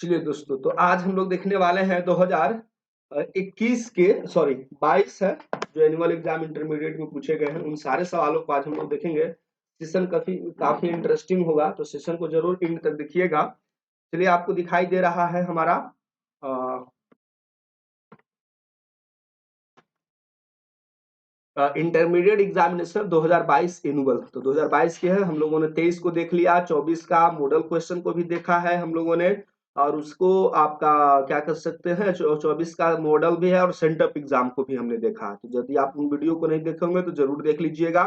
चलिए दोस्तों, तो आज हम लोग देखने वाले हैं 2021 के 22 है जो एनुअल एग्जाम इंटरमीडिएट में पूछे गए हैं, उन सारे सवालों को आज हम लोग देखेंगे। सेशन काफी इंटरेस्टिंग होगा, तो सेशन को जरूर एंड तक देखिएगा। चलिए, आपको दिखाई दे रहा है हमारा इंटरमीडिएट एग्जामिनेशन 2022 एनुअल। तो 2022 के है, हम लोगों ने 23 को देख लिया, 24 का मॉडल क्वेश्चन को भी देखा है हम लोगों ने, और उसको आपका क्या कर सकते हैं 24 का मॉडल भी है और सेंटअप एग्जाम को भी हमने देखा है। तो यदि आप उन वीडियो को नहीं देखेंगे तो जरूर देख लीजिएगा।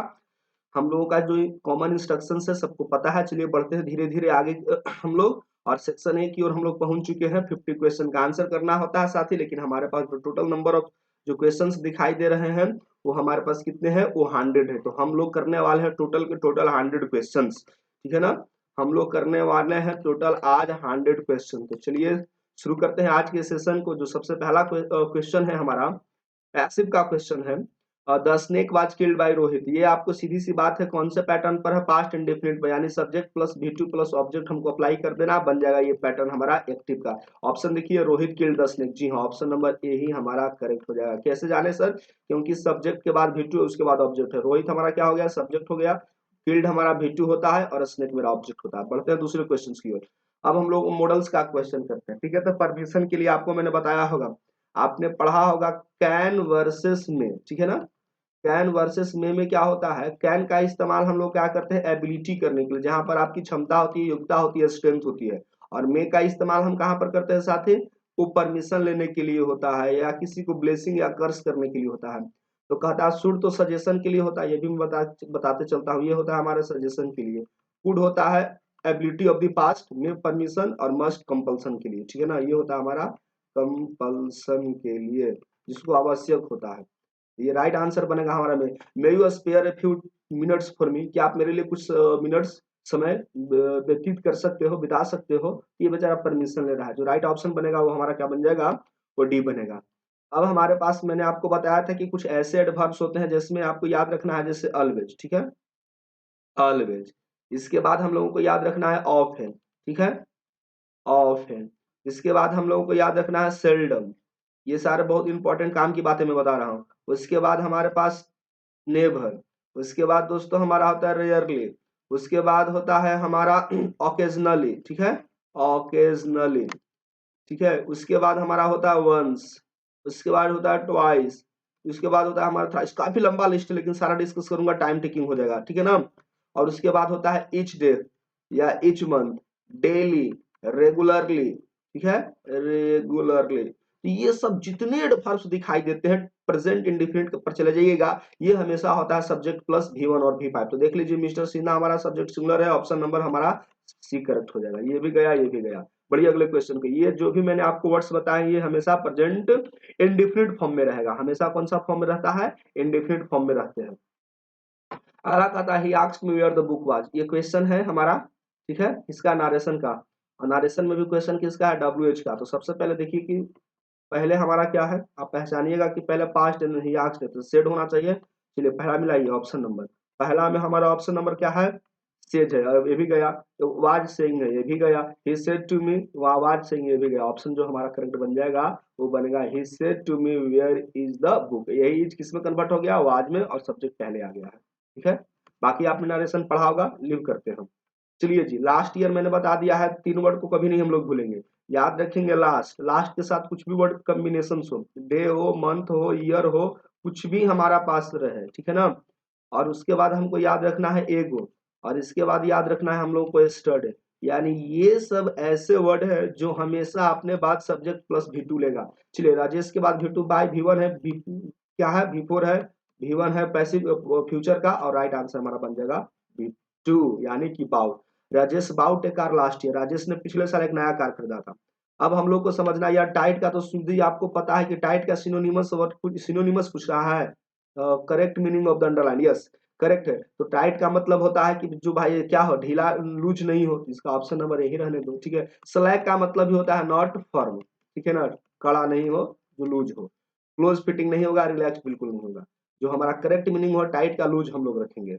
हम लोगों का जो कॉमन इंस्ट्रक्शन है सबको पता है। चलिए बढ़ते हैं धीरे धीरे आगे हम लोग, और सेक्शन ए की ओर हम लोग पहुंच चुके हैं। 50 क्वेश्चन का आंसर करना होता है साथ ही, लेकिन हमारे पास जो टोटल नंबर ऑफ जो क्वेश्चंस दिखाई दे रहे हैं वो हमारे पास कितने हैं, वो 100 है। तो हम लोग करने वाले हैं टोटल के टोटल 100 क्वेश्चन, ठीक है ना। हम लोग करने वाले हैं टोटल आज 100 क्वेश्चन। तो चलिए शुरू करते हैं आज के सेशन को। जो सबसे पहला क्वेश्चन है हमारा पैसिव का क्वेश्चन है। The snake was killed by Rohit. ये आपको सीधी सी बात है कौन से पैटर्न पर है, पास्ट इंडेफिनिट, यानी subject plus V2 plus object हमको अप्लाई कर देना, बन जाएगा ये पैटर्न हमारा एक्टिव का। ऑप्शन देखिए, रोहित किल्ड द स्नेक। जी हाँ, ऑप्शन नंबर ए ही हमारा करेक्ट हो जाएगा। कैसे जाने सर? क्योंकि सब्जेक्ट के बाद V2 है, उसके बाद ऑब्जेक्ट है। रोहित हमारा क्या हो गया, सब्जेक्ट हो गया। किल्ड हमारा V2 होता है और स्नेक मेरा ऑब्जेक्ट होता है। बढ़ते हैं दूसरे क्वेश्चन की ओर। अब हम लोग मॉडल्स का क्वेश्चन करते हैं, ठीक है। तो परमिशन के लिए आपको मैंने बताया होगा, आपने पढ़ा होगा कैन वर्सेस में, ठीक है ना। कैन वर्सेस में क्या होता है, कैन का इस्तेमाल हम लोग क्या करते हैं एबिलिटी करने के लिए, जहां पर आपकी क्षमता होती है, योग्यता होती है, स्ट्रेंथ होती है। और मे का इस्तेमाल हम कहां पर करते हैं साथी, वो परमिशन लेने के लिए होता है, या किसी को ब्लेसिंग या कर्स करने के लिए होता है। तो कहता है शुड तो सजेशन के लिए होता है, ये भी मैं बताते चलता हूँ, ये होता है हमारे सजेशन के लिए। कुड होता है एबिलिटी ऑफ द पास्ट, में परमिशन, और मस्ट कंपल्सन के लिए, ठीक है ना। ये होता है हमारा कंपल्सन के लिए, जिसको आवश्यक होता है। ये राइट आंसर बनेगा हमारा में। May you spare a few minutes for me, क्या आप मेरे लिए कुछ मिनट्स समय व्यतीत कर सकते हो, बिता सकते हो। ये बेचारा परमिशन ले रहा है। जो राइट ऑप्शन बनेगा वो हमारा क्या बन जाएगा, वो डी बनेगा। अब हमारे पास मैंने आपको बताया था कि कुछ ऐसे एडवर्ब्स होते हैं जिसमें आपको याद रखना है, जैसे ऑलवेज, ठीक है, ऑलवेज। इसके बाद हम लोगों को याद रखना है ऑफ है, ठीक है, ऑफ है। इसके बाद हम लोगों को याद रखना है सेल्डम। ये सारे बहुत इंपॉर्टेंट काम की बातें मैं बता रहा हूँ। उसके बाद हमारे पास नेवर। उसके बाद दोस्तों हमारा होता है रेयरली। उसके बाद होता है हमारा ओकेजनली, ठीक है, ओकेजनली, ठीक है। उसके बाद हमारा होता है वंस। उसके बाद होता है ट्वाइस। उसके बाद होता है हमारा थ्राइस। काफी लंबा लिस्ट है, लेकिन सारा डिस्कस करूंगा, टाइम टेकिंग हो जाएगा, ठीक है ना। और उसके बाद होता है ईच डे या ईच मंथ, डेली, रेगुलरली, ठीक है, रेगुलरली। तो ये सब जितने एडवर्ब्स दिखाई देते हैं प्रेजेंट इंडिफिनिट पर चले जाइएगा, ये हमेशा होता है सब्जेक्ट प्लस V1 और V5। तो देख लीजिए मिस्टर सिन्हा हमारा सब्जेक्ट सिंगुलर है, ऑप्शन नंबर हमारा सी करेक्ट हो जाएगा। ये भी गया, ये भी गया। बढ़िए, अगले क्वेश्चन के। ये जो भी मैंने आपको वर्ड्स बताए ये हमेशा प्रेजेंट इंडिफिनिट फॉर्म में रहेगा। हमेशा कौन सा फॉर्म में रहता है, इंडिफिनिट फॉर्म में रहते हैं। अगला कहता है he asked me where the book was. ये क्वेश्चन है हमारा, ठीक है, इसका नारेशन का। और नारेशन में भी क्वेश्चन किसका है, WH का। तो सबसे पहले देखिए कि पहले हमारा क्या है, आप पहचानिएगा कि पहले पास्ट ही आस्क्ड है तो सेड होना चाहिए। चलिए पहला मिलाइए ऑप्शन नंबर। पहला में हमारा ऑप्शन नंबर क्या है, सेज है, और ये भी गया। तो वाज सेइंग है, ये भी गया। He said to me, was saying, ये भी गया। ऑप्शन जो हमारा करेक्ट बन जाएगा वो बनेगा he said to me where is the book. यही इज किस में कन्वर्ट हो गया, वाज में, और सब्जेक्ट पहले आ गया है, ठीक है। बाकी आपने नरेशन पढ़ा होगा, लिव करते हैं हम। चलिए जी, लास्ट ईयर मैंने बता दिया है, 3 वर्ड को कभी नहीं हम लोग भूलेंगे, याद रखेंगे। लास्ट, लास्ट के साथ कुछ भी वर्ड कॉम्बिनेशन हो, डे हो, मंथ हो, ईयर हो, कुछ भी हमारा पास रहे, ठीक है ना। और उसके बाद हमको याद रखना है एगो, और इसके बाद याद रखना है हम लोग को स्टड। यानी ये सब ऐसे वर्ड है जो हमेशा अपने बाद सब्जेक्ट प्लस V2 लेगा। चलिए, राजेश के बाद V2 बाय V1 है, क्या है, V4 है, V1 है पैसिव फ्यूचर का, और राइट आंसर हमारा बन जाएगा V2, यानी कि bought. Rajesh bought a car last year. Rajesh ने पिछले साल एक नया कार खरीदा था। अब हम लोग को समझना, यार टाइट का तो सीधी आपको पता है कि टाइट का सिनोनिमस वर्ड, सिनोनिमस पूछ रहा है। Correct meaning of the underline, yes correct है। तो टाइट का मतलब होता है कि जो भाई क्या हो, ढीला, लूज नहीं हो। इसका ऑप्शन नंबर यही रहने दो, ठीक है। स्लैग का मतलब ही होता है नॉट फर्म, ठीक है ना, कड़ा नहीं हो, जो लूज हो। क्लोज फिटिंग नहीं होगा, रिलैक्स बिल्कुल नहीं होगा। जो हमारा करेक्ट मीनिंग हो टाइट का, लूज हम लोग रखेंगे।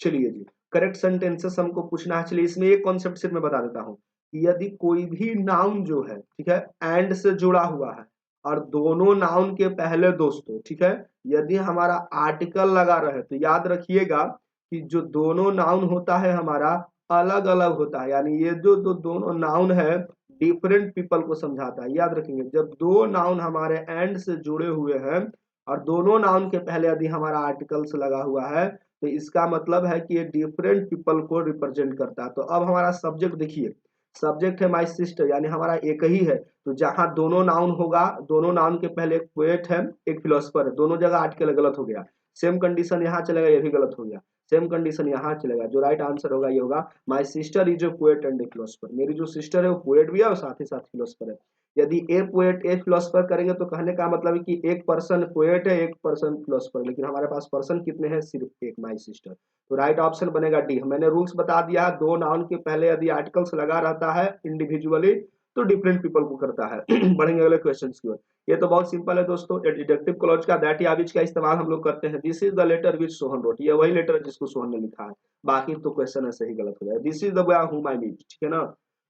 चलिए जी, करेक्ट सेंटेंसेस हमको पूछना है। चलिए इसमें एक कॉन्सेप्ट सिर्फ मैं बता देता हूँ। यदि कोई भी नाउन जो है, ठीक है, एंड से जुड़ा हुआ है और दोनों नाउन के पहले दोस्तों, ठीक है, यदि हमारा आर्टिकल लगा रहे तो याद रखिएगा कि जो दोनों नाउन होता है हमारा अलग अलग होता है, यानी ये जो दोनों नाउन है डिफरेंट पीपल को समझाता है। याद रखेंगे, जब दो नाउन हमारे एंड से जुड़े हुए हैं और दोनों नाउन के पहले यदि हमारा आर्टिकल्स लगा हुआ है तो इसका मतलब है कि ये डिफरेंट पीपल को रिप्रेजेंट करता है। तो अब हमारा सब्जेक्ट देखिए, सब्जेक्ट है माय सिस्टर, यानी हमारा एक ही है। तो जहां दोनों नाउन होगा, दोनों नाउन के पहले एक पोएट है एक फिलोसफर है, दोनों जगह आर्टिकल गलत हो गया। सेम कंडीशन यहाँ चलेगा, ये भी गलत हो गया। सेम कंडीशन यहाँ चलेगा। जो राइट आंसर होगा ये होगा my sister is a poet and A philosopher. मेरी जो सिस्टर है वो पोएट भी है और साथ ही साथ फिलोसफर है। यदि ए पोएट ए फिलोसफर करेंगे तो कहने का मतलब है कि एक पर्सन पोएट है एक पर्सन फिलोसफर, लेकिन हमारे पास पर्सन कितने हैं, सिर्फ एक, माय सिस्टर। तो राइट ऑप्शन बनेगा डी। मैंने रूल्स बता दिया है, दो नाउन के पहले यदि आर्टिकल्स लगा रहता है इंडिविजुअली तो डिफरेंट पीपल को करता है। बढ़ेंगे अगले क्वेश्चन की ओर। ये तो बहुत सिंपल है दोस्तों, डिडक्टिव क्लॉज का दैट या विच का इस्तेमाल हम लोग करते हैं। This is the letter which Sohan wrote, ये वही लेटर है जिसको सोहन ने लिखा है। बाकी तो क्वेश्चन ऐसे ही गलत हो जाएगा। दिस इज द बॉय हुम आई मीट, ठीक है ना।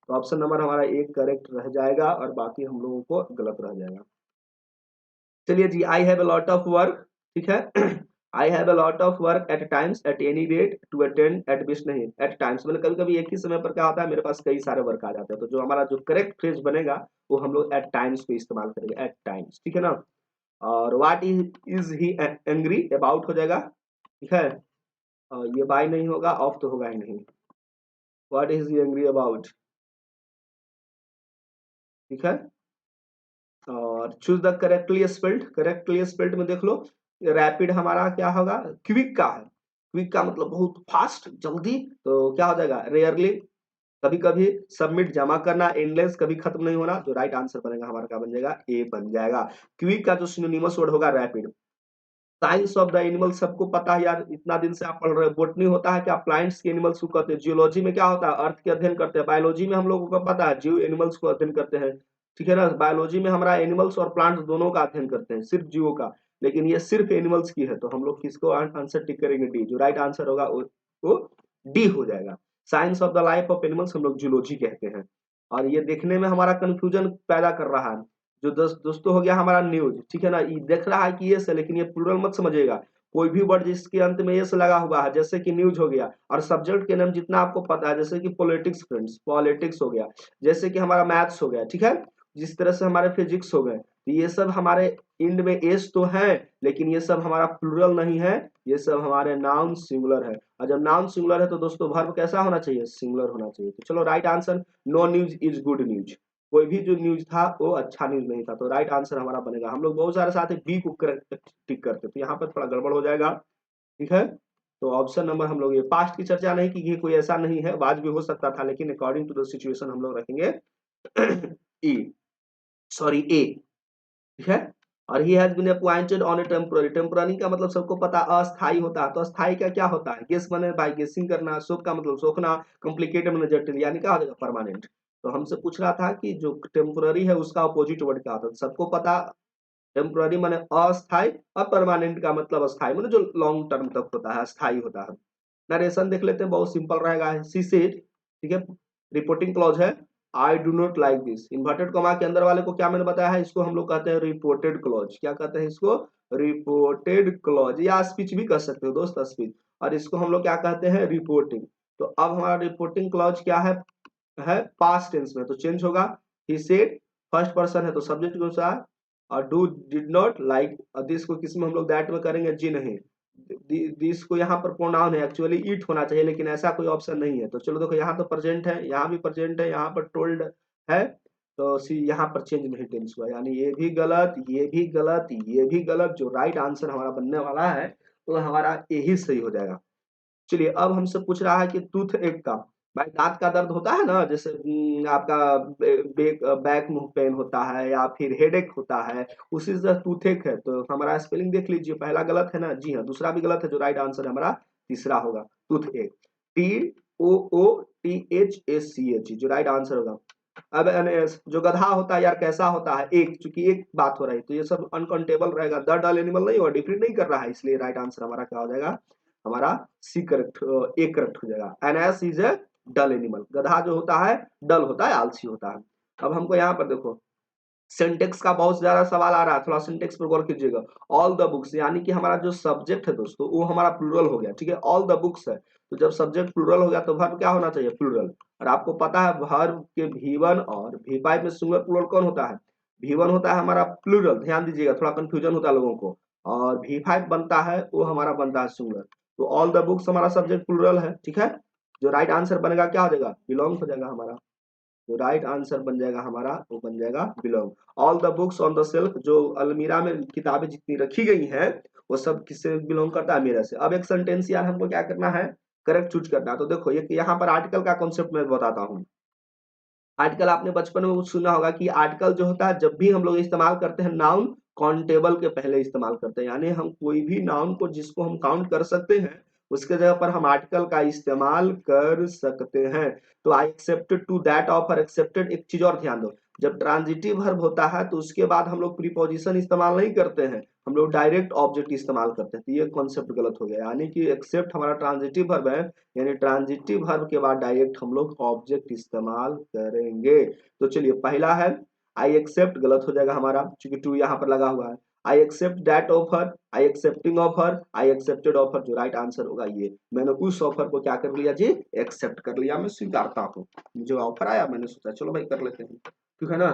तो ऑप्शन नंबर हमारा एक करेक्ट रह जाएगा और बाकी हम लोगों को गलत रह जाएगा। चलिए जी, I have a lot of work, ठीक है। I have a lot of work at times at any rate to attend at best, नहीं एट टाइम्स मतलब कभी कभी एक ही समय पर क्या होता है मेरे पास कई सारे वर्क आ जाते हैं। तो जो हमारा जो करेक्ट फ्रेज बनेगा वो हम लोग एट टाइम्स को इस्तेमाल करेंगे, एट टाइम्स, ठीक है ना। और what is he angry about हो जाएगा, ठीक है। ये बाय नहीं होगा, ऑफ तो होगा ही नहीं। What is he angry about, ठीक है। और चूज द करेक्टली स्पेल्ड में देख लो, रैपिड हमारा क्या होगा, क्विक का है। क्विक का मतलब बहुत फास्ट, जल्दी, तो क्या हो जाएगा, रेयरली, कभी कभी, सबमिट जमा करना, एंडलेस कभी खत्म नहीं होना। तो राइट आंसर बनेगा हमारा क्या बन जाएगा, ए बन जाएगा। क्विक का जो सिनोनिमस वर्ड होगा rapid. Science of the animal सबको पता है यार, इतना दिन से आप पढ़ रहे हो। बोटनी होता है क्या, प्लांट्स के एनिमल्स को कहते हैं। जियोलॉजी में क्या होता है, अर्थ के अध्ययन करते हैं। बायोलॉजी में हम लोगों को पता है जीव एनिमल्स को अध्ययन करते हैं, ठीक है ना। बायोलॉजी में हमारा एनिमल्स और प्लांट्स दोनों का अध्ययन करते हैं, सिर्फ जीवों का। लेकिन ये सिर्फ एनिमल्स की है, तो हम लोग किसको आंसर टिक करेंगे, डी। जो राइट आंसर होगा वो डी हो जाएगा। Science of the life of animals हम लोग जूलॉजी कहते हैं। और ये देखने में हमारा कंफ्यूजन पैदा कर रहा है। जो दोस्तों हो गया हमारा न्यूज, ठीक है ना। ये देख रहा है कि ये से, लेकिन ये प्लूरल मत समझिएगा। कोई भी वर्ड जिसके अंत में ये से लगा हुआ है, जैसे कि न्यूज हो गया, और सब्जेक्ट के नाम जितना आपको पता है, जैसे कि पॉलिटिक्स, फ्रेंड्स पॉलिटिक्स हो गया, जैसे कि हमारा मैथ्स हो गया, ठीक है, जिस तरह से हमारे फिजिक्स हो गए, तो ये सब हमारे इंड में एस तो है, लेकिन ये सब हमारा प्लूरल नहीं है, ये सब हमारे नाउन सिंगुलर है। और जब नाउन सिंगुलर है तो दोस्तों वर्ब कैसा होना चाहिए, सिंगुलर होना चाहिए। तो चलो right answer, no news is good news. कोई भी जो न्यूज था वो अच्छा न्यूज नहीं था। तो राइट आंसर हमारा बनेगा, हम लोग बहुत सारे साथ बी को टिक करते, तो यहाँ पर थोड़ा गड़बड़ हो जाएगा, ठीक है। तो ऑप्शन नंबर हम लोग ये पास्ट की चर्चा नहीं की, कोई ऐसा नहीं है, आज भी हो सकता था, लेकिन अकॉर्डिंग टू द सिचुएशन हम लोग रखेंगे ई, सॉरी ए, ठीक है। और he has been appointed on a temporary, temporary का मतलब सबको पता अस्थाई होता है। तो अस्थाई का क्या होता है, गेस बने बाय गेसिंग करना, शोक का मतलब सोखना, कॉम्प्लिकेटेड मतलब जटिल, यानी क्या हो जाएगा, परमानेंट। तो हमसे पूछ रहा था कि जो टेम्पोररी है उसका अपोजिट वर्ड क्या होता है। सबको पता टेम्पोररी माने अस्थाई, और परमानेंट का मतलब अस्थाई माने जो लॉन्ग टर्म तक होता है, अस्थाई होता है। नरेशन देख लेते हैं, बहुत सिंपल रहेगा। सी सेड, ठीक है, रिपोर्टिंग क्लॉज है। आई do not like this, inverted comma के अंदर वाले को क्या मैंने बताया है, इसको हम लोग कहते हैं रिपोर्टेड क्लॉज। क्या कहते हैं इसको, रिपोर्टेड क्लॉज, या स्पीच भी कह सकते हो दोस्त, स्पीच। और इसको हम लोग क्या कहते हैं, रिपोर्टिंग। तो अब हमारा रिपोर्टिंग क्लॉज क्या है पास्ट टेंस में, तो चेंज होगा। ही सेड, फर्स्ट पर्सन है तो सब्जेक्ट के अनुसार, और do did not like, this को किस में हम लोग दैट में करेंगे, जी नहीं। दिस को यहाँ पर प्रोनाउन है, एक्चुअली इट होना चाहिए, लेकिन ऐसा कोई ऑप्शन नहीं है। तो चलो देखो, यहाँ तो प्रेजेंट है, यहाँ भी प्रेजेंट है, यहाँ पर टोल्ड है, तो सी यहाँ पर चेंज नहीं टेंस हुआ, यानी ये भी गलत, ये भी गलत, ये भी गलत। जो राइट आंसर हमारा बनने वाला है तो हमारा यही सही हो जाएगा। चलिए अब हमसे पूछ रहा है कि टूथ एक का, भाई दांत का दर्द होता है ना, जैसे आपका बैक मुंह पेन होता है या फिर हेडेक होता है, उसी से टूथ एक है। तो हमारा स्पेलिंग देख लीजिए, पहला गलत है ना, जी हाँ, दूसरा भी गलत है। जो राइट आंसर हमारा तीसरा होगा, टूथ एक, T O O T H S C H, जो राइट आंसर होगा। अब जो गधा होता है यार कैसा होता है, एक, चूंकि एक बात हो रही है तो ये सब अनकाउंटेबल रहेगा, द डल एनिमल नहीं, और डिफरेंट नहीं कर रहा है, इसलिए राइट आंसर हमारा क्या हो जाएगा, हमारा सी करेक्ट, ए करेक्ट हो जाएगा। An ass is a dull animal. गधा जो होता है डल होता है, आलसी होता है। अब हमको यहाँ पर देखो सिंटेक्स का बहुत ज्यादा सवाल आ रहा है, थोड़ा सिंटेक्स पर गौर कीजिएगा। ऑल द बुक्स यानी कि हमारा जो सब्जेक्ट है दोस्तों वो हमारा प्लूरल हो गया, ठीक है। ऑल द बुक्स है तो जब सब्जेक्ट प्लूरल हो गया तो वर्ब क्या होना चाहिए, प्लूरल। और आपको पता है वर्ब के V1 और V5 में सिंगुलर प्लूरल कौन होता है, V1 होता है हमारा प्लूरल, ध्यान दीजिएगा थोड़ा कंफ्यूजन होता है लोगों को, और V5 बनता है वो हमारा बनता है सिंगुलर। तो ऑल द बुक्स हमारा सब्जेक्ट प्लूरल है, ठीक है। जो राइट आंसर बनेगा क्या हो जाएगा, बिलोंग हो जाएगा हमारा। जो राइट आंसर बन जाएगा हमारा वो बन जाएगा belong. All the books on the shelf, जो अलमीरा में किताबें जितनी रखी गई हैं वो सब किससे बिलोंग करता है, मेरे से। अब एक सेंटेंस यार हमको क्या करना है, करेक्ट चूज करना है। तो देखो ये यहाँ पर आर्टिकल का कॉन्सेप्ट मैं बताता हूँ। आर्टिकल आपने बचपन में सुना होगा कि आर्टिकल जो होता है जब भी हम लोग इस्तेमाल करते हैं नाउन काउंटेबल के पहले इस्तेमाल करते हैं, यानी हम कोई भी नाउन को जिसको हम काउंट कर सकते हैं उसके जगह पर हम आर्टिकल का इस्तेमाल कर सकते हैं। तो I accepted to that offer, accepted. एक चीज और ध्यान दो, जब ट्रांजिटिव वर्ब होता है तो उसके बाद हम लोग प्रीपोजिशन इस्तेमाल नहीं करते हैं, हम लोग डायरेक्ट ऑब्जेक्ट इस्तेमाल करते हैं। तो ये कॉन्सेप्ट गलत हो गया, यानी कि एक्सेप्ट हमारा ट्रांजिटिव वर्ब है, यानी ट्रांजिटिव वर्ब के बाद डायरेक्ट हम लोग ऑब्जेक्ट इस्तेमाल करेंगे। तो चलिए पहला है आई एक्सेप्ट, गलत हो जाएगा हमारा क्योंकि टू यहाँ पर लगा हुआ है। I accept that offer, I accepting offer, I accepted offer, जो राइट आंसर होगा ये। मैंने उस ऑफर को क्या कर लिया जी, एक्सेप्ट कर लिया, मैं स्वीकारता हूँ। जो ऑफर आया मैंने सोचा चलो भाई कर लेते हैं, ठीक है ना।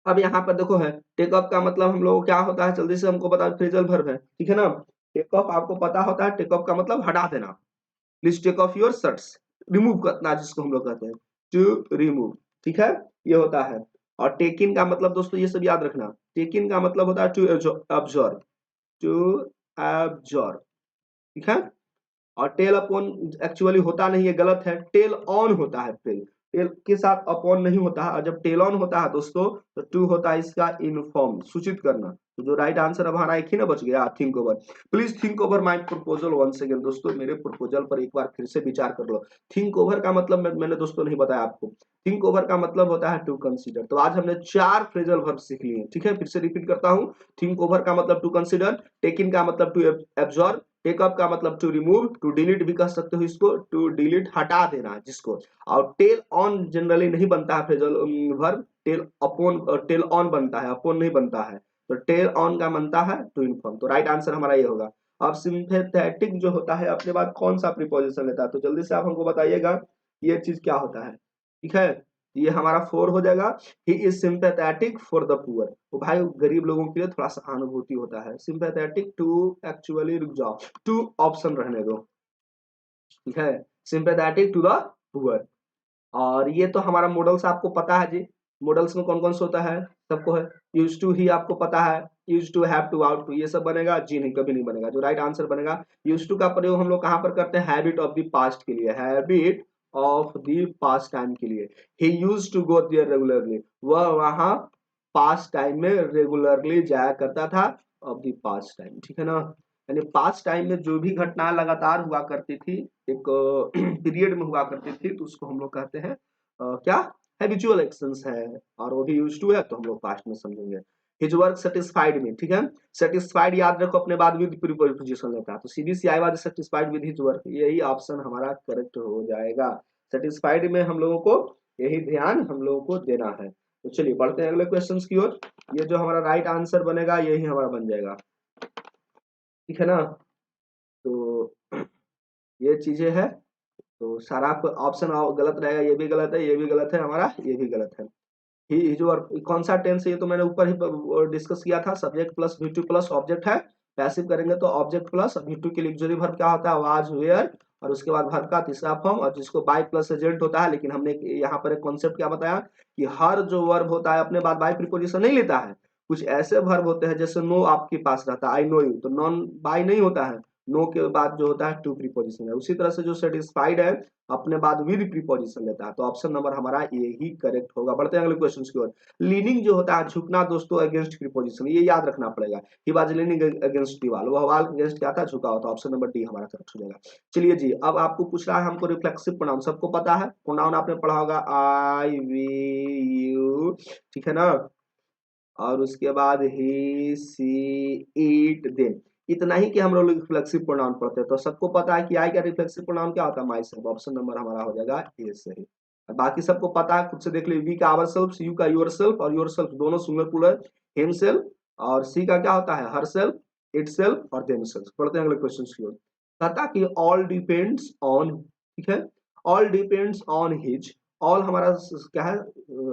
अब यहाँ पर देखो है टेक ऑफ का मतलब हम लोग क्या होता है, जल्दी से हमको बता, फ्रेजल वर्ब है, ठीक है ना। टेक ऑफ आपको पता होता है, टेक ऑफ का मतलब हटा देना। Please take off your shirts, remove करना जिसको हम लोग कहते हैं, टू रिमूव, ठीक है, ये होता है। और टेक इन का मतलब दोस्तों ये सब याद रखना, टेक इन का मतलब होता है टू ऑब्जर्व, टू ऑब्जर्व, ठीक है। और टेल अपॉन एक्चुअली होता नहीं है, गलत है, टेल ऑन होता है, टेल टेल के साथ अपॉन नहीं होता है। और जब टेल ऑन होता है दोस्तों तो टू होता है इसका इन्फॉर्म, सूचित करना। तो जो राइट आंसर अब हमारा एक ही ना बच गया, think over. Please think over my proposal once again, दोस्तों मेरे प्रपोजल पर एक बार फिर से विचार कर लो। थिंक ओवर का मतलब मैंने दोस्तों नहीं बताया आपको, थिंक ओवर का मतलब होता है टू कंसीडर। तो आज हमने 4 फ्रेजल वर्ब सीख लिए, ठीक है। फिर से रिपीट करता हूँ, थिंक ओवर का मतलब टू कंसीडर, टेक इन का मतलब टू एब्जॉर्ब, टेक अप का मतलब टू रिमूव, टू डिलीट भी कह सकते हो इसको, टू डिलीट हटा देना जिसको। और टेल ऑन जनरली नहीं बनता है phrasal verb, tell upon, tell on बनता है, अपॉन नहीं बनता है। तो टेल ऑन का बनता है टू इन्फॉर्म। तो राइट आंसर हमारा ये होगा। अब सिंथेटिक जो होता है अपने बाद कौन सा प्रीपोजिशन लेता है, तो जल्दी से आप हमको बताइएगा ये चीज क्या होता है, ठीक है। ये हमारा 4 हो जाएगा। He is sympathetic for the poor, तो भाई गरीब लोगों के लिए थोड़ा सहानुभूति होता है। सिंपैथेटिक टू, एक्चुअली रुक जाओ, टू ऑप्शन रहने दो, ठीक है। Sympathetic to the poor. और ये तो हमारा मॉडल्स आपको पता है जी, मॉडल्स में कौन कौन से होता है सबको है। यूज टू ही आपको पता है, use to, have to, ought to, ये सब बनेगा जी, नहीं कभी नहीं बनेगा। जो राइट आंसर बनेगा, यूज टू का प्रयोग हम लोग कहाँ पर करते हैं, हैबिट ऑफ द पास्ट के लिए, habit of the past time के लिए। He use to go there regularly, वह वहां पास्ट टाइम में रेगुलरली जाया करता था, ऑफ द पास्ट टाइम, ठीक है ना। यानी पास्ट टाइम में जो भी घटनाएं लगातार हुआ करती थी, एक पीरियड में हुआ करती थी, तो उसको हम लोग कहते हैं क्या, हैबिचुअल एक्शंस है। और वो भी यूज टू है तो हम लोग पास्ट में समझेंगे। हिज वर्क सेटिस्फाइड में, ठीक है। सेटिस्फाइड याद रखो अपने बाद विद प्रीपोजिशन लेता है, तो सीधी सी आई बात, सेटिस्फाइड विद हिज वर्क, यही ऑप्शन हमारा करेक्ट हो जाएगा। सेटिस्फाइड में हम लोगों को यही ध्यान हम लोगों को देना है। तो चलिए बढ़ते हैं अगले क्वेश्चंस की ओर। ये जो हमारा राइट आंसर बनेगा यही हमारा बन जाएगा, ठीक है ना। तो ये चीजें है, तो सारा ऑप्शन गलत रहेगा, ये भी गलत है, ये भी गलत है हमारा, ये भी गलत है। ही जो कौन सा टेंस है ये तो मैंने ऊपर ही डिस्कस किया था, subject plus V2 plus object है। पैसिव करेंगे तो ऑब्जेक्ट प्लस V2 के लिए ऑक्सिलरी वर्ब क्या होता है, वाज, वेयर, और उसके बाद वर्ब का तीसरा फॉर्म, और जिसको बाय प्लस एजेंट होता है। लेकिन हमने यहाँ पर एक कॉन्सेप्ट क्या बताया कि हर जो वर्ब होता है अपने बाद बाय प्रीपोजिशन नहीं लेता है। कुछ ऐसे वर्ब होते हैं जैसे नो आपके पास रहता है, आई नो यू, तो नॉन बाय नहीं होता है, नो के बाद जो होता है टू प्रीपोजिशन है। उसी तरह से जो सेटिस्फाइड है अपने बाद विद प्रीपोजिशन लेता है। तो ऑप्शन नंबर हमारा ये ही करेक्ट होगा। बढ़ते हैं अगले क्वेश्चन की ओर। लीनिंग जो होता है झुकना दोस्तों, अगेंस्ट प्रीपोजिशन, ये याद रखना पड़ेगा। ही वाज लीनिंग अगेंस्ट दीवाल, वह वाल अगेंस्ट क्या था, झुका होता। ऑप्शन नंबर डी हमारा करेक्ट हो जाएगा। चलिए जी, अब आपको पूछ रहा है हमको रिफ्लेक्सिव प्रोनाउन, सबको पता है प्रोनाउन आपने पढ़ा होगा, आई, वी, यू, ठीक है ना। और उसके बाद ही, सी, इट, देम, इतना ही कि हम लोग रिफ्लेक्सिव प्रोनाउन पढ़ते हैं। तो सबको पता है कि आई का रिफ्लेक्सिव प्रोनाउन क्या होता है, माई सेल्फ। ऑप्शन नंबर हमारा हो जाएगा ए सही। बाकी सबको पता है, खुद से देख लीजिए। वी का आवर सेल्फ, यू का यूर सेल्फ, और यूर सेल्फ दोनों सिंगुलर प्लूरल, हिम सेल्फ। और सी का क्या होता है, हर सेल्फ, इट सेल्फ और देम सेल्फ। पढ़ते हैं अगले क्वेश्चन की ओर। कहता कि ऑल डिपेंड्स ऑन, ठीक है, all depends on his, all हमारा क्या है,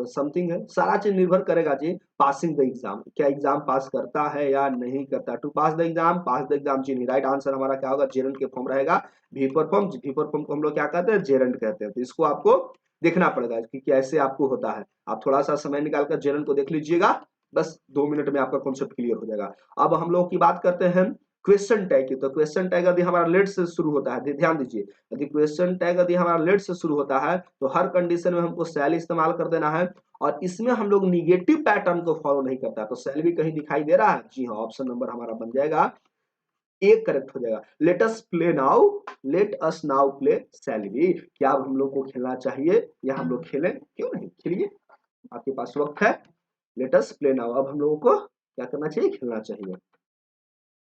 समथिंग है, सारा चीज निर्भर करेगा जी पासिंग द एग्जाम, क्या एग्जाम पास करता है या नहीं करता। To pass the exam, pass the exam जी नहीं, राइट आंसर हमारा क्या होगा, जेरंड के फॉर्म रहेगा। वी पर फॉर्म, वी पर फॉर्म को हम लोग क्या कहते हैं, जेरंड कहते हैं। तो इसको आपको देखना पड़ेगा कि कैसे आपको होता है। आप थोड़ा सा समय निकालकर जेरंड को देख लीजिएगा, बस 2 मिनट में आपका कॉन्सेप्ट क्लियर हो जाएगा। अब हम लोग की बात करते हैं क्वेश्चन टैग की। तो क्वेश्चन टैग यदि हमारा लेट से शुरू होता है, ध्यान दीजिए, यदि क्वेश्चन टैग यदि हमारा लेट से शुरू होता है तो हर कंडीशन में हमको शैल इस्तेमाल कर देना है। और इसमें हम लोग निगेटिव पैटर्न को फॉलो नहीं करता। तो शैल भी कहीं दिखाई दे रहा है, जी हाँ, ऑप्शन नंबर हमारा बन जाएगा एक करेक्ट हो जाएगा। Let us play now, let us now play shall be. क्या अब हम लोग को खेलना चाहिए या हम लोग खेलें, क्यों नहीं, खेलिए, आपके पास वक्त है। लेट अस प्ले नाउ, अब हम लोगों को क्या करना चाहिए, खेलना चाहिए।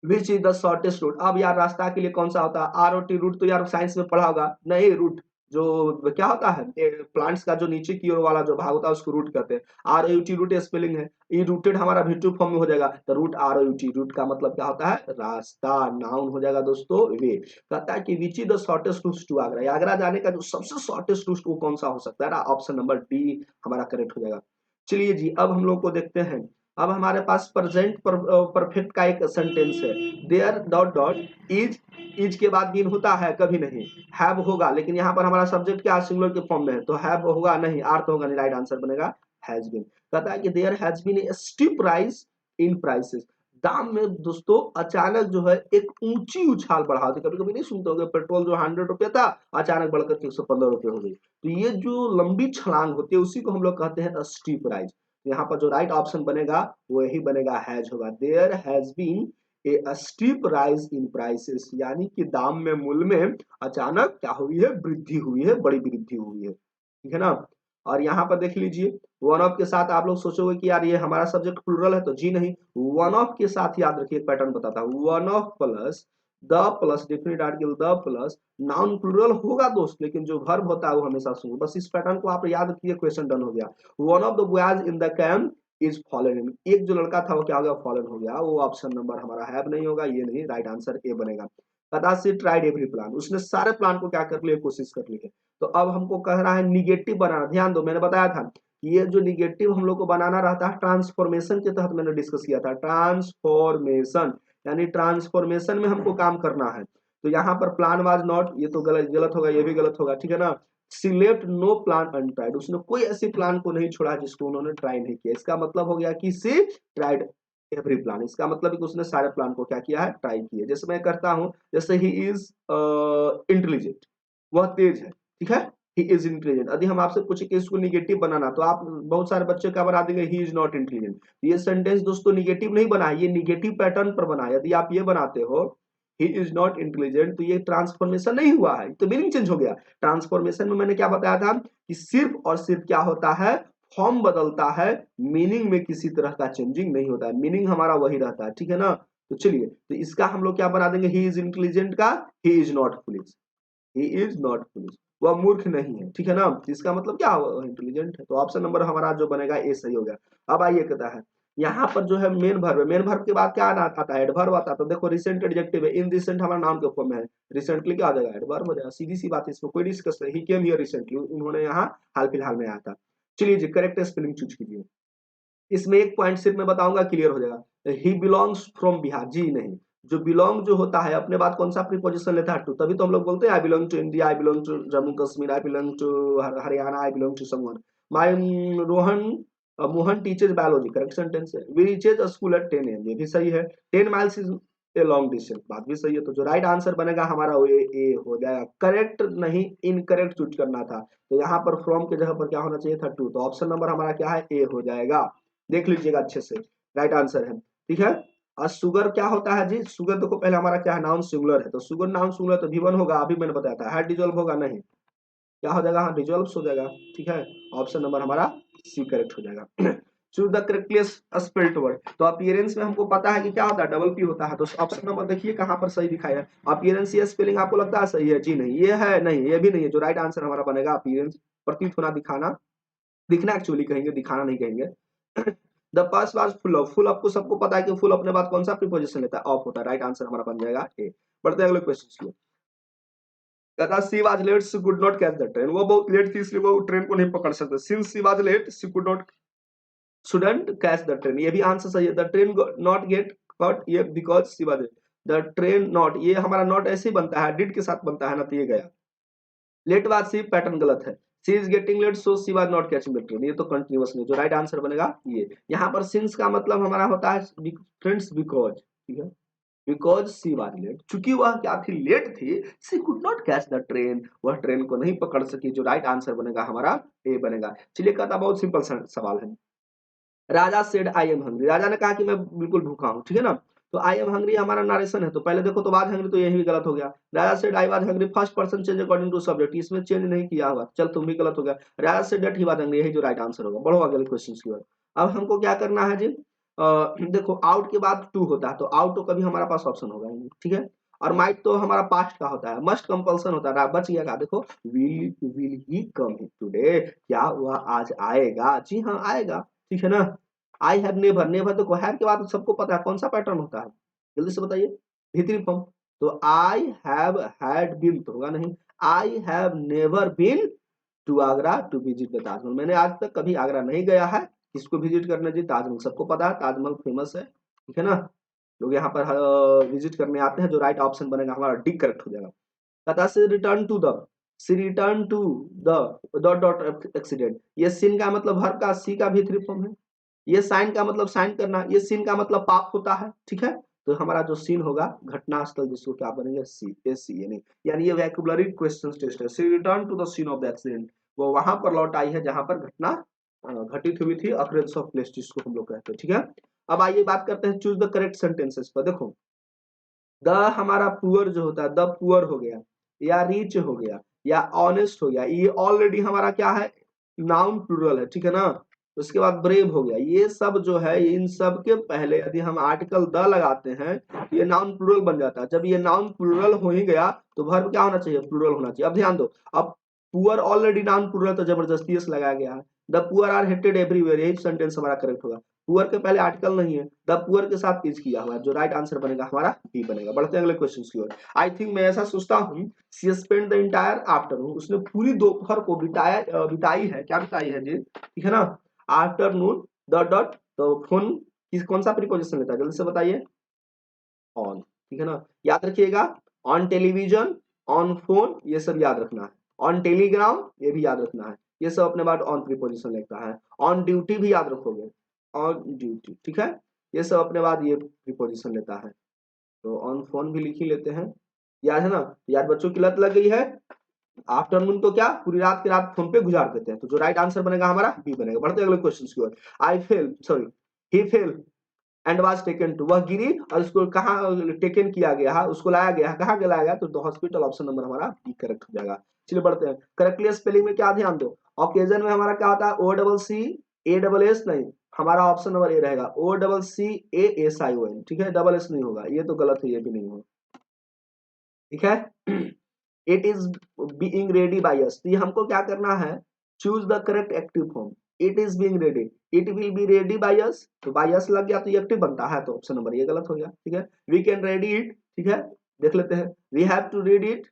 विच इज द शॉर्टेस्ट रूट, अब यार रास्ता के लिए कौन सा होता है, आर ओ टी, रूट तो यार साइंस में पढ़ा होगा, नहीं रूट जो क्या होता है, प्लांट्स का जो नीचे की ओर वाला जो भाग होता है उसको रूट कहते हैं। R U T root spelling है, ई रूटेड हमारा वी2 फॉर्म में हो जाएगा। तो root R U T, root का मतलब क्या होता है, रास्ता, नाउन हो जाएगा दोस्तों वे। कहता है कि which is the shortest route to Agra, Agra जाने का जो सबसे शॉर्टेस्ट रूट वो कौन सा हो सकता है, ऑप्शन नंबर डी हमारा करेक्ट हो जाएगा। चलिए जी, अब हम लोग को देखते हैं। अब हमारे पास प्रेजेंट परफेक्ट का एक सेंटेंस है, there dot dot is, is के बाद बीन होता है कभी नहीं, हैव होगा, लेकिन यहाँ पर हमारा सब्जेक्ट क्या सिंगुलर के फॉर्म में है, तो हैव होगा नहीं, आर तो होगा नहीं, राइट आंसर बनेगा हैज बीन। कहता है कि there has been a steep rise in prices, दाम में दोस्तों अचानक जो है एक ऊंची उछाल बढ़ा होती, कभी कभी नहीं सुनते होंगे, पेट्रोल जो 100 रुपया था अचानक बढ़कर के 115 रुपये हो गई। तो ये जो लंबी छलांग होती है उसी को हम लोग कहते हैं स्टीप राइज। यहाँ पर जो राइट ऑप्शन बनेगा वो यही बनेगा, हैज होगा। There has been a steep rise in prices, यानी कि दाम में, मूल्य में अचानक क्या हुई है, वृद्धि हुई है, बड़ी वृद्धि हुई है, ठीक है ना। और यहाँ पर देख लीजिए, वन ऑफ के साथ आप लोग सोचोगे कि यार ये हमारा सब्जेक्ट प्लूरल है, तो जी नहीं, वन ऑफ के साथ याद रखिए पैटर्न बताता हूँ, one of plus the plus definite article the plus noun plural होगा दोस्त, लेकिन जो वर्ब होता है वो हमेशा सुनो। बस इस पैटर्न को आप याद रखिए, क्वेश्चन डन हो गया। One of the boys in the camp is fallen in, एक जो लड़का था वो क्या हो गया, फॉलन हो गया। वो ऑप्शन नंबर हमारा हैव नहीं होगा, ये नहीं, राइट आंसर ए बनेगा। कदासी ट्राइड एवरी प्लान, उसने सारे प्लान को क्या कर लिया, कोशिश कर ली है। तो अब हमको कह रहा है निगेटिव बनाना, ध्यान दो, मैंने बताया था कि ये जो निगेटिव हम लोग को बनाना रहता है ट्रांसफॉर्मेशन के तहत, मैंने डिस्कस किया था, ट्रांसफॉर्मेशन, यानी ट्रांसफॉर्मेशन में हमको काम करना है। तो यहाँ पर प्लान वाज नॉट, ये तो गलत गलत होगा, ये भी गलत होगा, ठीक है ना। सी लेफ्ट नो प्लान अनट्राइड, उसने कोई ऐसी प्लान को नहीं छोड़ा जिसको उन्होंने ट्राई नहीं किया। इसका मतलब हो गया कि सी ट्राइड एवरी प्लान, इसका मतलब है कि उसने सारे प्लान को क्या किया है, ट्राई किया। जैसे मैं करता हूं, जैसे ही इज इंटेलिजेंट, वह तेज है, ठीक है, ही इज इंटेलिजेंट। यदि हम आपसे पूछे कि इसको निगेटिव बनाना, तो आप बहुत सारे बच्चे क्या बना देंगे, ही इज नॉट इंटेलिजेंट। ये सेंटेंस दोस्तों निगेटिव नहीं बना है, ये निगेटिव पैटर्न पर बना है। यदि आप ये बनाते हो ही इज नॉट इंटेलिजेंट, तो ये ट्रांसफॉर्मेशन नहीं हुआ है, तो मीनिंग चेंज हो गया। ट्रांसफॉर्मेशन में मैंने क्या बताया था कि सिर्फ और सिर्फ क्या होता है, फॉर्म बदलता है, मीनिंग में किसी तरह का चेंजिंग नहीं होता है, मीनिंग हमारा वही रहता है, ठीक है ना। तो चलिए, तो इसका हम लोग क्या बना देंगे, ही इज इंटेलिजेंट का he is not foolish, he is not foolish, वह मूर्ख नहीं है, ठीक है ना। तो इसका मतलब क्या हुआ, इंटेलिजेंट है। तो ऑप्शन नंबर हमारा जो बनेगा ए सही हो गया। अब आइए कहता है यहाँ पर जो है मेन वर्ब है, मेन वर्ब के बाद क्या आता है, एडवर्ब आता है। तो देखो रिसेंट एडजेक्टिव है, इन रिसेंट हमारा नाउन के फॉर्म में है, रिसेंटली क्या आ जाएगा, एडवर्ब हो जाएगा, सीधी सी बात है, इसमें कोई डिस्कस नहीं। ही केम हियर रिसेंटली, उन्होंने यहाँ हाल फिलहाल में आया था। चलिए जी, करेक्ट स्पेलिंग चूज कीजिए। इसमें एक पॉइंट सिर्फ मैं बताऊंगा, क्लियर हो जाएगा। ही बिलोंग्स फ्रॉम बिहार, जी नहीं, जो बिलोंग जो होता है अपने बाद कौन सा प्रीपोजिशन लेता है, टू, तभी तो हम लोग बोलते हैं I belong to India, I belong to Jammu Kashmir, I belong to Haryana, I belong to someone. My Rohan Mohan teachers biology, correct sentence है। We reaches school at 10 AM, ये भी सही है। 10 miles is a long distance, बात भी सही है। तो जो राइट आंसर बनेगा हमारा वो ए हो जाएगा। करेक्ट नहीं, इनकरेक्ट चूज करना था, तो यहाँ पर फ्रॉम के जगह पर क्या होना चाहिए था, टू। तो ऑप्शन नंबर हमारा क्या है, ए हो जाएगा। देख लीजिएगा अच्छे से, राइट आंसर है, ठीक है। और शुगर क्या होता है जी, शुगर देखो पहले हमारा क्या है, नाउन सिंगुलर है, तो शुगर नाउन सिंगुलर, तो V1 होगा, अभी मैंने बताया था। है डिजोल्व होगा नहीं, क्या हो जाएगा, हाँ डिजोल्व हो जाएगा, ठीक है। ऑप्शन नंबर हमारा सी करेक्ट हो जाएगा। Choose the correctly spelled word. तो अपीयरेंस में हमको पता है कि क्या होता है, डबल पी होता है। तो ऑप्शन नंबर देखिए कहाँ पर सही दिखाया है। अपीयरेंस ये स्पेलिंग आपको लगता है सही है? जी नहीं, ये है नहीं, ये भी नहीं है। जो राइट आंसर हमारा बनेगा अपीयरेंस, प्रतीत होना, दिखाना, दिखना एक्चुअली कहेंगे, दिखाना नहीं कहेंगे। The purse was full of. Full of को सबको पता है कि फुल अपने बाद कौन सा प्रीपोजिशन लेता है, ऑफ होता है। राइट आंसर हमारा बन जाएगा ए। बढ़ते हैं अगले क्वेश्चन की। कहता she was late she could not catch the train. वो बहुत लेट थी इसलिए वो ट्रेन को नहीं पकड़ सकते। Since she was late she could not shouldn't catch the train, ये भी आंसर सही है। The train not get caught, ये because she was late. The train not, ये हमारा नॉट ऐसे ही बनता है, डिड के साथ बनता है ना, तो ये गया। लेट वाज सी, पैटर्न गलत है। She is getting late so she was not catching the train, ये तो कंटिन्यूअस नहीं। जो राइट आंसर बनेगा ये। यहाँ पर सिंस का मतलब हमारा होता है फ्रेंड्स बिकॉज, ठीक है, बिकॉज सी वाज लेट, चूंकि वह क्या थी, लेट थी, she could not catch the train, वह ट्रेन को नहीं पकड़ सकी। जो राइट आंसर बनेगा हमारा ए बनेगा। चलिए, कहता बहुत सिंपल सवाल है। राजा सेड आई एम हंग्री, राजा ने कहा कि मैं बिल्कुल भूखा हूं, ठीक है ना। तो आई एम हंग्री हमारा नारेशन है, तो पहले देखो तो वाज हंग्री, तो यही भी गलत हो गया। Raja said I was hungry, first person change according to subject, इसमें चेंज नहीं किया हुआ, चल तुम भी गलत हो गया। Raja said that he was hungry, यही जो राइट आंसर होगा। बढ़ो अगले क्वेश्चन की ओर। अब हमको क्या करना है जी, देखो आउट के बाद टू होता है, तो आउट तो कभी हमारा पास ऑप्शन होगा ही नहीं, ठीक है। और माइट तो हमारा पास्ट का होता है, मस्ट कंपल्सन होता है। बच गया का, देखो विल ही कम टुडे, क्या वह आज आएगा? जी हाँ आएगा, ठीक है ना। आई हैव नेवर, नेवर देखो हैव के बाद सबको पता है कौन सा पैटर्न होता है, जल्दी से बताइए, भीतरी फॉर्म। तो आई हैव हैड बीन तो होगा नहीं। I have never been to Agra to visit the Taj Mahal, मैंने आज तक कभी आगरा नहीं गया है, किसको विजिट करने जी, ताजमहल। सबको पता है ताजमहल फेमस है, ठीक है ना। लोग यहाँ पर विजिट करने आते हैं। जो राइट ऑप्शन बनेगा हमारा डी करेक्ट हो जाएगा। कहता she return to the, she return to the dot dot accident, ये सिन का मतलब हर का, सी का भी थ्री फॉर्म है। ये साइन का मतलब साइन करना, ये सीन का मतलब पाप होता है, ठीक है। तो हमारा जो सीन होगा घटना स्थल, जिसको क्या बनेंगे सी, ए सी, यानी ये वैक्यूबलरी क्वेश्चन टेस्ट है। She return to the scene of the accident, वो वहां पर लौट आई है जहां पर घटना घटित हुई थी, अक्रेंस ऑफ प्लेस जिसको हम लोग कहते हैं, ठीक है। अब आइए बात करते हैं चूज द करेक्ट सेंटेंसेस पर। देखो द हमारा पुअर जो होता है, द पुअर हो गया, या रिच हो गया, या ऑनेस्ट हो गया, ये ऑलरेडी हमारा क्या है, नाउन प्लूरल है, ठीक है ना। उसके बाद ब्रेव हो गया, ये सब जो है, इन सब के पहले यदि हम आर्टिकल द लगाते हैं तो ये नाउन प्लूरल बन जाता है। जब ये नाउन प्लूरल हो ही गया तो वर्ब क्या होना चाहिए, प्लूरल होना चाहिए। अब ध्यान दो, अब पुअर ऑलरेडी नाउन प्लूरल, तो जबरदस्ती से लगाया गया है। The poor are hated everywhere, यही सेंटेंस हमारा करेक्ट होगा। पुअर के पहले आर्टिकल नहीं है, द पुअर के साथ इज किया हुआ है। जो राइट आंसर बनेगा हमारा बी बनेगा। बढ़ते हैं अगले क्वेश्चन की ओर। आई थिंक, मैं ऐसा सोचता हूँ, she spend the entire afternoon, उसने पूरी दोपहर को बिताई है, क्या बिताई है जी, ठीक है ना। आफ्टरनून डॉट डॉट, तो फोन किस कौन सा प्रीपोजिशन लेता है, जल्दी से बताइए, ऑन, ठीक है ना। याद रखिएगा, ऑन टेलीविजन, ऑन फोन, ये सब याद रखना है। ऑन टेलीग्राम, ये भी याद रखना है, ये सब अपने बाद ऑन प्रीपोजिशन लेता है। ऑन ड्यूटी भी याद रखोगे, ऑन ड्यूटी, ठीक है, ये सब अपने बाद ये प्रीपोजिशन लेता है। तो ऑन फोन भी लिख ही लेते हैं, याद है ना। याद बच्चों की लत लग गई है। आफ्टरनून तो क्या, पूरी रात की रात फोन पे गुजार देते हैं। तो जो राइट आंसर बनेगा हमारा बी बनेगा। बढ़ते अगले क्वेश्चन की ओर। I fell, sorry, he fell and was taken to, वह गिरी और उसको कहाँ टेकन किया गया है, उसको लाया गया है, कहाँ लाया गया, तो हॉस्पिटल, ऑप्शन नंबर हमारा बी करेक्ट हो जाएगा। चलिए बढ़ते हैं। करेक्टली स्पेलिंग में क्या ध्यान दो, ऑकेजन में हमारा क्या होता है, O double C A double S, नहीं, हमारा ऑप्शन नंबर ए रहेगा, O double C A S I O N, ठीक है, डबल एस नहीं होगा, ये तो गलत है, ये भी नहीं होगा, ठीक है। It is being ready by us, तो ये हमको क्या करना है, choose the correct active form. It is being ready, it will be ready by us, तो बाय अस लग गया तो ये एक्टिव बनता है, तो ऑप्शन नंबर ये गलत हो गया, ठीक है। वी कैन रेडी इट, ठीक है, देख लेते हैं। We have to read it,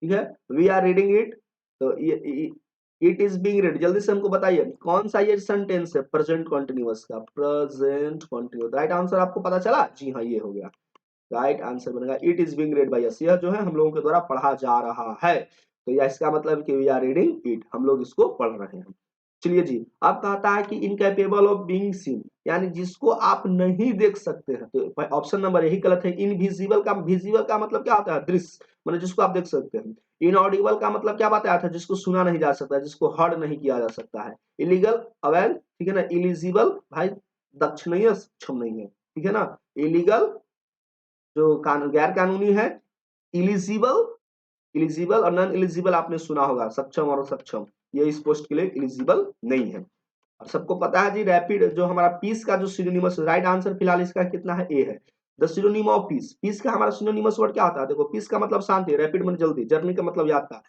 ठीक है, वी आर रीडिंग इट, तो ये इट इज बीइंग रेडी। जल्दी से हमको बताइए कौन सा ये सेंटेंस है, प्रेजेंट कॉन्टिन्यूअस का, प्रेजेंट कॉन्टिन्यूअस। राइट आंसर आपको पता चला, जी हाँ ये हो गया। राइट आंसर बनेगा it is being red by us, यह जो है हम लोगों के द्वारा पढ़ा जा रहा है। तो यह इसका मतलब कि वी आर रीडिंग इट, हम लोग इसको पढ़ रहे हैं। चलिए जी, अब कहता है कि इनकैपेबल ऑफ बीइंग सीन, यानी जिसको आप नहीं देख सकते हैं, तो ऑप्शन नंबर यही गलत है। इनविजिबल का, विजिबल का मतलब क्या होता है, दृश्य, मतलब जिसको आप देख सकते हैं। इनऑडिबल का मतलब क्या बताया था, जिसको सुना नहीं जा सकता, जिसको हर्ड नहीं किया जा सकता है। इलीगल, अवैध, ठीक है ना। इलिजिबल भाई दक्ष नहीं है, सक्षम नहीं है, ठीक है ना। इलीगल जो गैर कानूनी है, इलिजिबल, इलिजिबल और नॉन इलिजिबल आपने सुना होगा, सक्षम और सक्षम, ये इस पोस्ट के लिए इलिजिबल नहीं है। और सबको पता है जी रैपिड जो हमारा पीस का जो सिनोनिमस राइट आंसर फिलहाल इसका कितना है ए है। The synonym of peace, peace का हमारा सिनोनिमस वर्ड क्या होता है? देखो पीस का मतलब शांति, रैपिड मतलब जल्दी, जर्नी का मतलब यात्रा,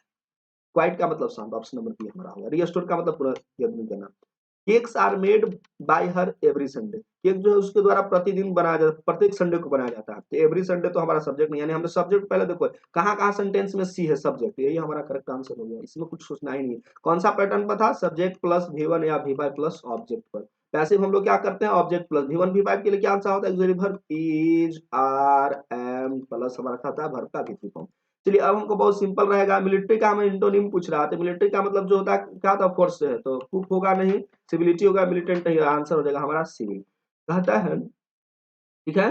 क्वाइट का मतलब शांत, ऑप्शन नंबर बी हमारा होगा। रिस्टोर का मतलब पूरा यत्न करना। Cakes are made by her every Sunday, cake जो है उसके द्वारा प्रतिदिन बनाया जाता है, प्रत्येक संडे को बनाया जाता है। तो एवरी संडे तो हमारा सब्जेक्ट नहीं, यानी हमने सब्जेक्ट पहले देखो कहाँ कहाँ सेंटेंस में सी है सब्जेक्ट, यही हमारा करेक्ट आंसर हो गया, इसमें कुछ सोचना ही नहीं है। कौन सा पैटर्न पर था? सब्जेक्ट प्लस V1 या V5 प्लस ऑब्जेक्ट पर। पैसिव हम लोग क्या करते हैं? ऑब्जेक्ट प्लस V1 V5 के लिए क्या आंसर होता है? Auxiliary verb is are am plus हमारा खाता है वर्ब का V3 फॉर्म। चलिए अब हमको बहुत सिंपल रहेगा, मिलिट्री का हमें इंटोनिम पूछ रहा था। मिलिट्री का मतलब जो होता है क्या था? फोर्स से है, तो कुक होगा नहीं, सिविलिटी होगा, मिलिटेंट नहीं, आंसर हो जाएगा हमारा सिविल। कहता है ठीक है,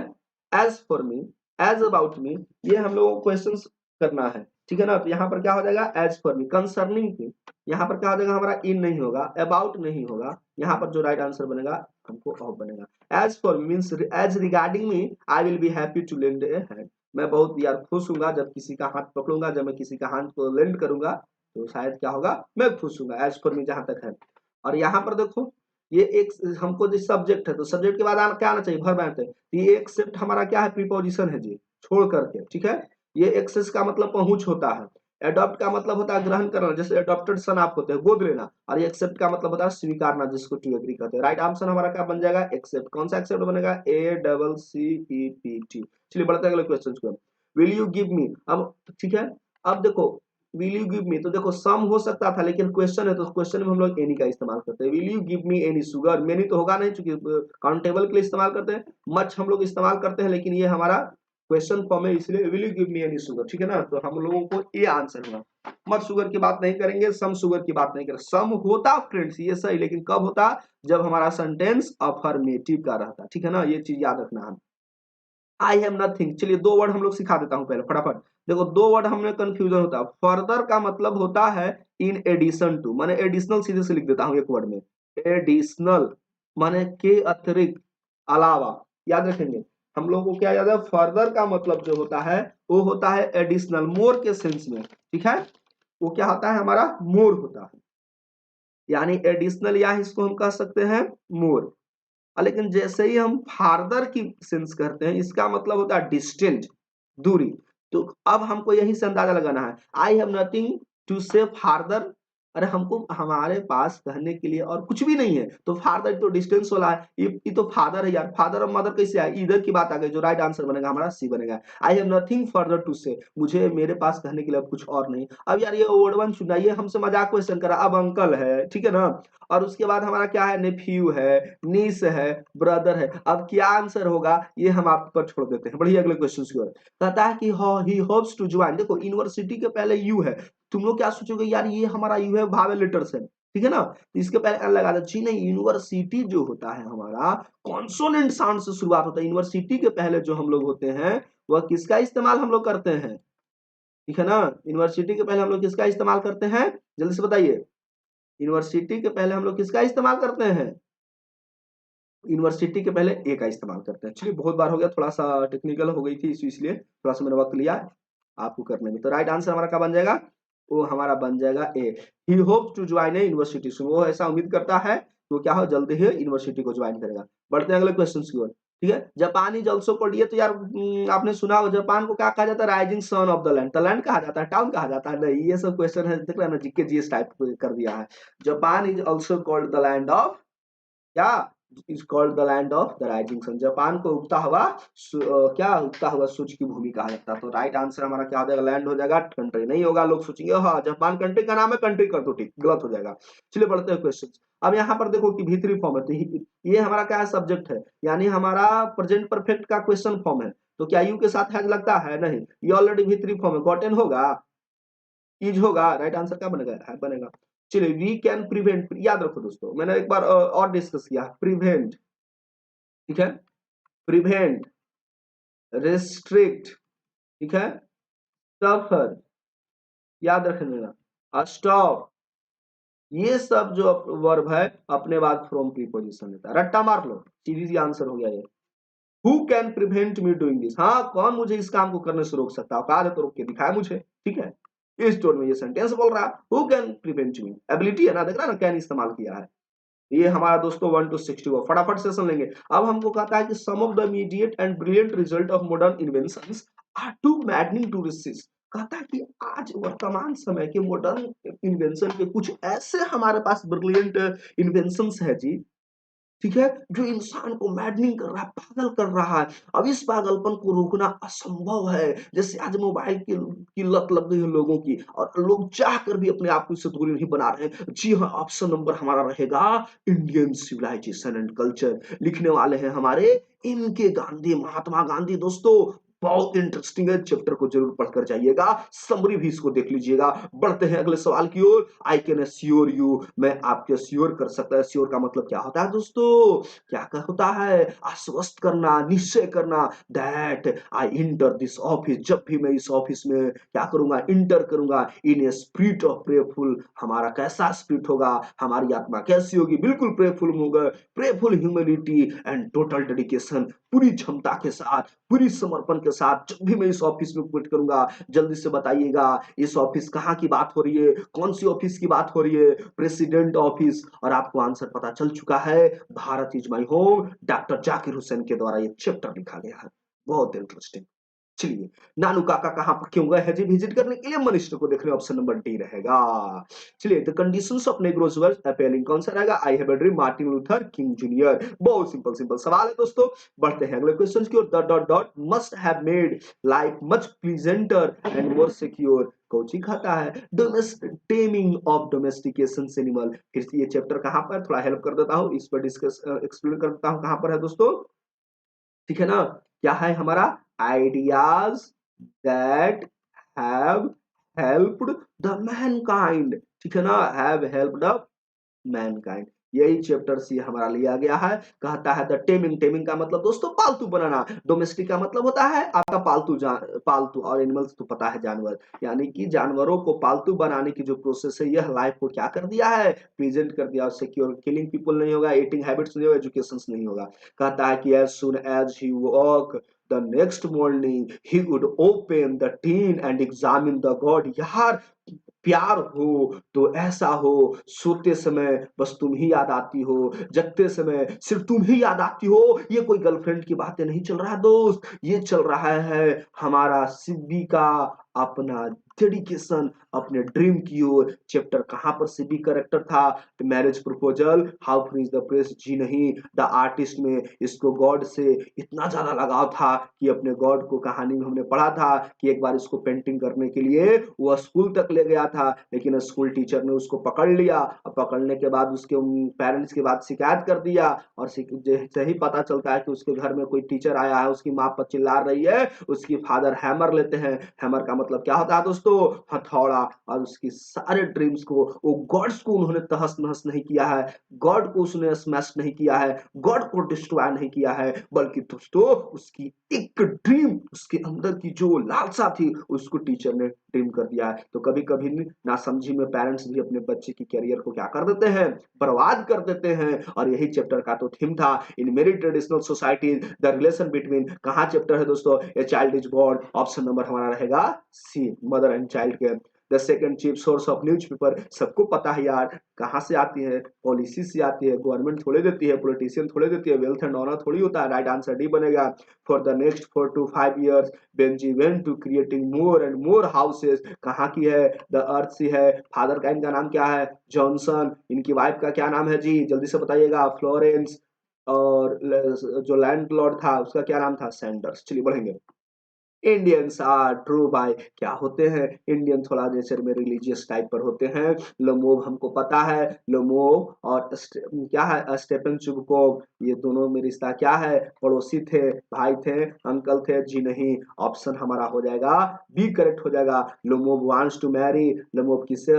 as for me, as about me, ये हम लोगों को क्वेश्चन करना है, ठीक है ना। तो यहाँ पर क्या हो जाएगा? एज फॉर मी, कंसर्निंग की, यहाँ पर क्या हो जाएगा हमारा? इन नहीं होगा, अबाउट नहीं होगा, यहाँ पर जो राइट आंसर बनेगा हमको ऑफ बनेगा। As for me means as regarding me I will be happy to lend a hand, मैं बहुत यार खुश हूंगा जब किसी का हाथ पकड़ूंगा, जब मैं किसी का हाथ को लेंड करूंगा तो शायद क्या होगा? मैं खुश हूंगा। एज फॉर मी जहां तक है। और यहाँ पर देखो ये एक हमको जो सब्जेक्ट है, तो सब्जेक्ट के बाद क्या आना चाहिए? वर्ब आना चाहिए। ये एक्सेप्ट हमारा क्या है? प्रीपोजिशन है जी, छोड़ करके, ठीक है। ये एक्सेस का मतलब पहुंच होता है। एडॉप्ट का मतलब होता है ग्रहण करना, जैसे एडॉप्टेड सन आप होते हैं, गोद लेना। और ये एक्सेप्ट का मतलब होता है स्वीकारना, जिसको टू एग्री कहते हैं। राइट आंसर हमारा क्या बन जाएगा? एक्सेप्ट। कौन सा एक्सेप्ट बनेगा? ACCEPT। चलिए बढ़ते हैं अगले क्वेश्चन को। विल यू गिव मी, अब ठीक है, अब देखो विल यू गिव मी, तो देखो सम हो सकता था, लेकिन क्वेश्चन है तो क्वेश्चन में हम लोग एनी का इस्तेमाल करते हैं। Will you give me any sugar, many तो होगा नहीं चूंकि काउंटेबल के लिए इस्तेमाल करते हैं। मच हम लोग इस्तेमाल करते हैं, लेकिन ये हमारा क्वेश्चन फॉर्म है, इसलिए will you give me any sugar, ठीक है ना। तो हम लोगों को ये आंसर होगा। मच शुगर की बात नहीं करेंगे, सम शुगर की बात नहीं करेंगे। सम होता फ्रेंड्स ये सही, लेकिन कब होता? जब हमारा सेंटेंस अफर्मेटिव का रहता, ठीक है ना, ये चीज याद रखना है। आई हैव नथिंग, चलिए दो वर्ड हम लोग सिखा देता हूं पहले फटाफट। देखो दो वर्ड हमें कंफ्यूजन होता है। फर्दर का मतलब होता है इन एडिशन टू, माने एडिशनल सीधे से लिख देता हूं एक वर्ड में। एडिशनल माने के अतिरिक्त, अलावा, याद रखेंगे। हम लोग को क्या याद है? फर्दर का मतलब जो होता है वो होता है एडिशनल, मोर के सेंस में, ठीक है। वो क्या होता है हमारा? मोर होता है, यानी एडिशनल या इसको हम कह सकते हैं मोर। लेकिन जैसे ही हम फार्दर की सेंस करते हैं, इसका मतलब होता है डिस्टेंट, दूरी। तो अब हमको यही से अंदाजा लगाना है। आई हैव नथिंग टू से फार्दर, अरे हमको हमारे पास कहने के लिए और कुछ भी नहीं है, तो फार्दर तो डिस्टेंस वाला है, ये तो फादर है यार। फादर और मदर कैसे आए? इधर की बात आ गई, जो राइट आंसर बनेगा हमारा सी बनेगा। I have nothing further to say, मुझे मेरे पास कहने के लिए अब कुछ और नहीं। अब यार ये वर्ड वन चुना, ये हमसे मजाक क्वेश्चन करा। अब अंकल है, ठीक है ना, और उसके बाद हमारा क्या है? नेफ्यू है, नीस है, ब्रदर है। अब क्या आंसर होगा ये हम आप पर छोड़ देते हैं। बढ़िया अगले क्वेश्चन की ओर। कहता है कि ही होप्स टू ज्वाइन, देखो यूनिवर्सिटी के पहले यू है, तुम लोग क्या सोचोगे यार ये हमारा यू है वावेल लेटर्स है, ठीक है ना, तो इसके पहले एन लगा दो जी। नहीं, यूनिवर्सिटी जो होता है हमारा कॉन्सोनेंट साउंड से शुरुआत होता है। यूनिवर्सिटी के पहले जो हम लोग होते हैं वह किसका इस्तेमाल हम लोग करते हैं? ठीक है ना, यूनिवर्सिटी के पहले हम लोग किसका इस्तेमाल करते हैं? जल्दी से बताइए। यूनिवर्सिटी के पहले हम लोग किसका इस्तेमाल करते हैं? यूनिवर्सिटी के पहले ए का इस्तेमाल करते हैं। चलिए बहुत बार हो गया, थोड़ा सा टेक्निकल हो गई थी इसलिए थोड़ा सा मैंने वक्त लिया आपको करने में। तो राइट आंसर हमारा क्या बन जाएगा? वो हमारा बन जाएगा A. He hopes to join a university, वो ऐसा उम्मीद करता है तो क्या हो जल्दी ही यूनिवर्सिटी को ज्वाइन करेगा। बढ़ते हैं अगले क्वेश्चन की ओर, ठीक है। जापान इज ऑल्सो कॉल्ड, ये तो यार आपने सुना होगा, जापान को क्या कहा जाता है? Rising son of the land. The land कहा जाता है, टाउन कहा जाता है? नहीं, ये सब क्वेश्चन है, देख रहे हैं ना, जीके जीएस टाइप कर दिया है। Japan is also called the land of, क्या is called the land of the rising sun. Japan को उगता हुआ क्या उगता हुआ सूरज की भूमि कहा जाता है। तो राइट आंसर हमारा क्या हो जाएगा? लैंड हो जाएगा, कंट्री नहीं होगा। लोग सोचेंगे हाँ जापान कंट्री का नाम है, कंट्री कर दो, ठीक, गलत हो जाएगा। चलिए बढ़ते हैं क्वेश्चन। अब यहाँ पर देखो कि भीतरी फॉर्म है, तो ये हमारा क्या है? सब्जेक्ट है, यानी हमारा प्रेजेंट परफेक्ट का क्वेश्चन फॉर्म है। तो क्या यू के साथ हैज लगता है? नहीं, ये ऑलरेडी भीतरी फॉर्म है। गॉटन होगा, इज होगा, राइट आंसर क्या बनेगा? है बनेगा। चलिए वी कैन प्रिवेंट, याद रखो दोस्तों, मैंने एक बार और डिस्कस किया, प्रिवेंट, ठीक है, प्रिवेंट, रेस्ट्रिक्ट, ठीक है, सफर, याद रखना, स्टॉप, ये सब जो वर्ब है अपने बाद फ्रॉम प्रीपोजिशन लेता है। रट्टा मार लो, सीधी सी आंसर हो गया ये। Who can prevent me doing this, हाँ कौन मुझे इस काम को करने से रोक सकता है? औकात है तो रोक के दिखाए मुझे, ठीक है। इस टोन में ये सेंटेंस बोल रहा है, who can prevent me, ability है ना, देख रहा है ना, कैन इस्तेमाल किया है। ये हमारा दोस्तों 1 to 60 हुआ। फटाफट से सुन लेंगे। अब हमको कहता है कि some of the immediate and brilliant result of modern inventions are too maddening to receive. कहता है कि आज वर्तमान समय के मॉडर्न इन्वेंशन के कुछ ऐसे हमारे पास ब्रिलियंट इन्वेंशंस है जी, ठीक है, जो इंसान को मैडनिंग कर रहा है, पागल कर रहा है। अब इस पागलपन को रोकना असंभव है। जैसे आज मोबाइल की लत लग गई है लोगों की, और लोग चाह कर भी अपने आप को इससे दूरी नहीं बना रहे हैं। जी हाँ, ऑप्शन नंबर हमारा रहेगा इंडियन सिविलाइजेशन एंड कल्चर। लिखने वाले हैं हमारे इनके गांधी, महात्मा गांधी। दोस्तों बहुत इंटरेस्टिंग है, चैप्टर को जरूर पढ़कर जाइएगा, समरी भी इसको देख लीजिएगा। बढ़ते हैं अगले सवाल की ओर। आई कैन एश्योर यू, मैं आपके एश्योर कर सकता है। एश्योर का मतलब क्या होता है दोस्तों? क्या क्या होता है? आश्वस्त करना, निश्चय करना। That I inter this office, जब भी मैं इस ऑफिस में क्या करूंगा, इंटर करूंगा, इन ए स्पिरिट ऑफ प्रेफुल। हमारा कैसा स्पिरिट होगा, हमारी आत्मा कैसी होगी? बिल्कुल प्रेफुल होगा। प्रेफुल ह्यूमिलिटी एंड टोटल डेडिकेशन, पूरी क्षमता के साथ, पूरी समर्पण के साथ जब भी मैं इस ऑफिस में क्विट करूंगा। जल्दी से बताइएगा, इस ऑफिस कहाँ की बात हो रही है, कौन सी ऑफिस की बात हो रही है? President office. और आपको आंसर पता चल चुका है, Bharat is my home, doctor Zakir Hussain के द्वारा ये चैप्टर लिखा गया है। बहुत इंटरेस्टिंग। चलिए, नानू काका कहाँ पर क्यों गए हैं जी विजिट करने के लिए? मनिस्टर को देखने, ऑप्शन नंबर डी रहेगा। चलिए, the conditions of negroes were appealing कौन सा रहेगा? I have a dream, Martin Luther King junior. बहुत सिंपल सिंपल सवाल है दोस्तों। बढ़ते हैं अगले क्वेश्चन की ओर। The dot dot must have made life much pleasanter and more secure. कोची खाता है? Taming of domestication animal. फिर से ये चैप्टर कहां पर, थोड़ा हेल्प कर देता हूं, इस पर डिस्कस एक्सप्लेन कर देता हूं कहां पर है दोस्तों। ठीक है ना? क्या है हमारा? Ideas that have helped the Mankind. ठीक है ना? हैव हेल्प्ड द मैनकाइंड, यही चैप्टर सी हमारा लिया गया है। कहता है द टेमिंग, टेमिंग का मतलब दोस्तों पालतू बनाना। डोमेस्टिक का मतलब होता है आपका पालतू, पालतू, और एनिमल्स तो पता है जानवर। यानी कि जानवरों को पालतू बनाने की जो प्रोसेस है, यह लाइफ को क्या कर दिया है? प्रेजेंट कर दिया। सिक्योर, किलिंग पीपल नहीं होगा, ईटिंग हैबिट्स नहीं होगा, एजुकेशन नहीं होगा। कहता है कि as soon as he woke the next morning he would open the tin and examine the gold. यार प्यार हो तो ऐसा हो, सोते समय बस तुम ही याद आती हो, जगते समय सिर्फ तुम ही याद आती हो। ये कोई गर्लफ्रेंड की बातें नहीं चल रहा है दोस्त, ये चल रहा है हमारा सिद्धि का अपना डेडिकेशन अपने ड्रीम की ओर। चैप्टर कहां पर सिद्धि करेक्टर था? Marriage proposal, how free is the press. जी नहीं, द आर्टिस्ट में इसको गॉड से इतना ज्यादा लगाव था कि अपने गॉड को, कहानी में हमने पढ़ा था कि एक बार इसको पेंटिंग करने के लिए वो स्कूल तक ले गया था, लेकिन स्कूल टीचर ने उसको पकड़ लिया, और पकड़ने के बाद उसके पेरेंट्स के बाद शिकायत कर दिया। और जैसे ही पता चलता है कि उसके घर में कोई टीचर आया है, उसकी माँ पर चिल्ला रही है, उसकी फादर हैमर लेते हैं। हैमर का मतलब क्या होता है दोस्तों? हथौड़ा। और उसकी सारे ड्रीम्स को, वो गॉड्स को उन्होंने तहस नहस नहीं किया है, गॉड को उसने स्मैश नहीं किया है, गॉड को डिस्ट्रॉय नहीं किया है, बल्कि दोस्तों उसकी एक ड्रीम, उसके अंदर की जो लालसा थी, उसको टीचर ने ड्रीम कर दिया है। तो कभी कभी नासमझी में पेरेंट्स भी अपने बच्चे की करियर को क्या कर देते हैं? बर्बाद कर देते हैं। और यही चैप्टर का तो थीम था। इन मेरी traditional societies the relation between, कहाँ चैप्टर है दोस्तों? A child is born. Option number हमारा रहेगा सी, मदर एंड चाइल्ड के। The second chief source of newspaper, सबको पता है यार कहाँ से आती है? पॉलिसी से आती है, गवर्नमेंट थोड़ी देती है, पॉलिटिशियन थोड़ी देती है, वेल्थ एंड ऑनर थोड़ी होता है। राइट आंसर डी बनेगा। For the next 4 to 5 years Benji went to creating more and more houses. कहाँ की है? द अर्थ सी है। फादर का इनका नाम क्या है? जॉनसन। इनकी वाइफ का क्या नाम है जी? जल्दी से बताइएगा। फ्लोरेंस। और जो लैंड लॉर्ड था उसका क्या नाम था? सैंडर्स। चलिए बढ़ेंगे। इंडियंस आर ट्रू बाय, क्या होते हैं इंडियन? थोड़ा नेचर में रिलीजियस टाइप पर होते हैं। लोमोव हमको पता है, लोमोव और क्या है? स्टेपन चुबकोव, ये दोनों में रिश्ता क्या है? पड़ोसी थे, भाई थे, अंकल थे। जी नहीं, ऑप्शन हमारा हो जाएगा बी करेक्ट हो जाएगा। Lomov wants to marry, Lomov किससे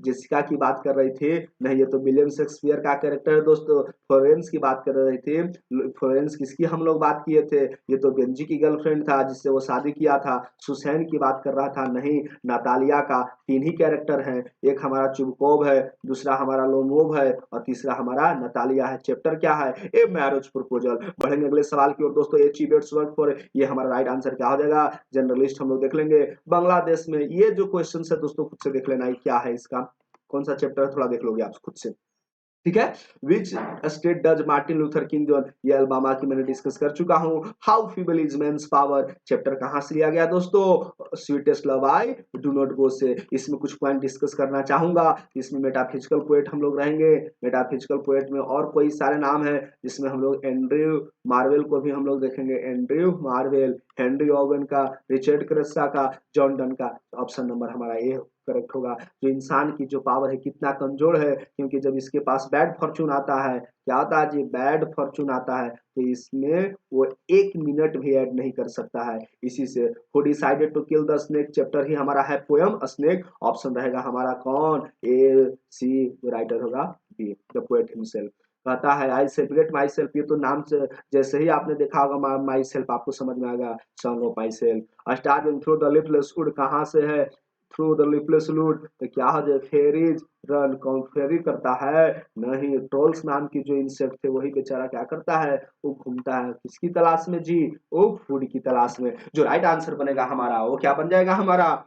जेसिका की बात कर रही थी? नहीं, ये तो विलियम शेक्सपियर का कैरेक्टर है दोस्तों। फ्लोरेंस की बात कर रही थी। फ्लोरेंस किसकी हम लोग बात किए थे? ये तो बेंजी की गर्लफ्रेंड था जिससे वो शादी किया था। सुसैन की बात कर रहा था, नहीं, नातालिया का। तीन ही कैरेक्टर हैं, एक हमारा चुबकोव है, दूसरा हमारा लोमोव है, और तीसरा हमारा नतालिया है। चैप्टर क्या है? A marriage proposal. बढ़ेंगे अगले सवाल की ओर दोस्तों। ए चीबेट्स वर्क फॉर, ये हमारा राइट आंसर क्या हो जाएगा? जर्नलिस्ट हम लोग देख लेंगे। बांग्लादेश में ये जो क्वेश्चन है दोस्तों, खुद से देख लेना है क्या है इसका, कौन सा चैप्टर है, थोड़ा देख लोगे आप खुद से। ठीक है। Which state does Martin Luther King join, ये अलबामा की मैंने डिस्कस कर चुका हूँ। How feeble is man's power, chapter कहाँ से लिया गया दोस्तों, sweetest love I do not go से। इसमें कुछ पॉइंट डिस्कस करना चाहूंगा। इसमें मेटाफिजिकल पोएट हम लोग रहेंगे। मेटाफिजिकल पोएट में और कोई सारे नाम है, जिसमें हम लोग एंड्रयू मार्वेल को भी हम लोग देखेंगे, एंड्रयू मार्वेल, हेनरी ओवन का, रिचर्ड क्रेस्सा का, जॉन डन का। ऑप्शन नंबर हमारा ए करेक्ट होगा। जो इंसान की जो पावर है कितना कमजोर है, क्योंकि जब इसके पास बैड फॉर्चून आता है, क्या आता है जी, बैड फॉर्चून आता है, तो इसमें वो 1 मिनट भी ऐड नहीं कर सकता है। इसी से who decided to kill the snake chapter ही हमारा है पोयम स्नेक। ऑप्शन रहेगा हमारा कौन, ए सी, जो राइटर होगा बी, द पोएट हिमसेल्फ। कहता है आई सेपरेट माई सेल्फ, ये तो नाम से जैसे ही आपने देखा होगा माई सेल्फ आपको समझ में आएगा, सॉन्ग ऑफ माई सेल्फ। Starting through the lipless wood कहाँ से है, थ्रू द लिपलेस वुड, तो क्या हो जाए, फेरीज रन, कौन फेरी करता है, नहीं, ट्रोल्स नाम की जो इंसेक्ट थे वही बेचारा क्या करता है, वो घूमता है किसकी तलाश में जी, वो फूड की तलाश में। जो राइट आंसर बनेगा हमारा वो क्या बन जाएगा हमारा,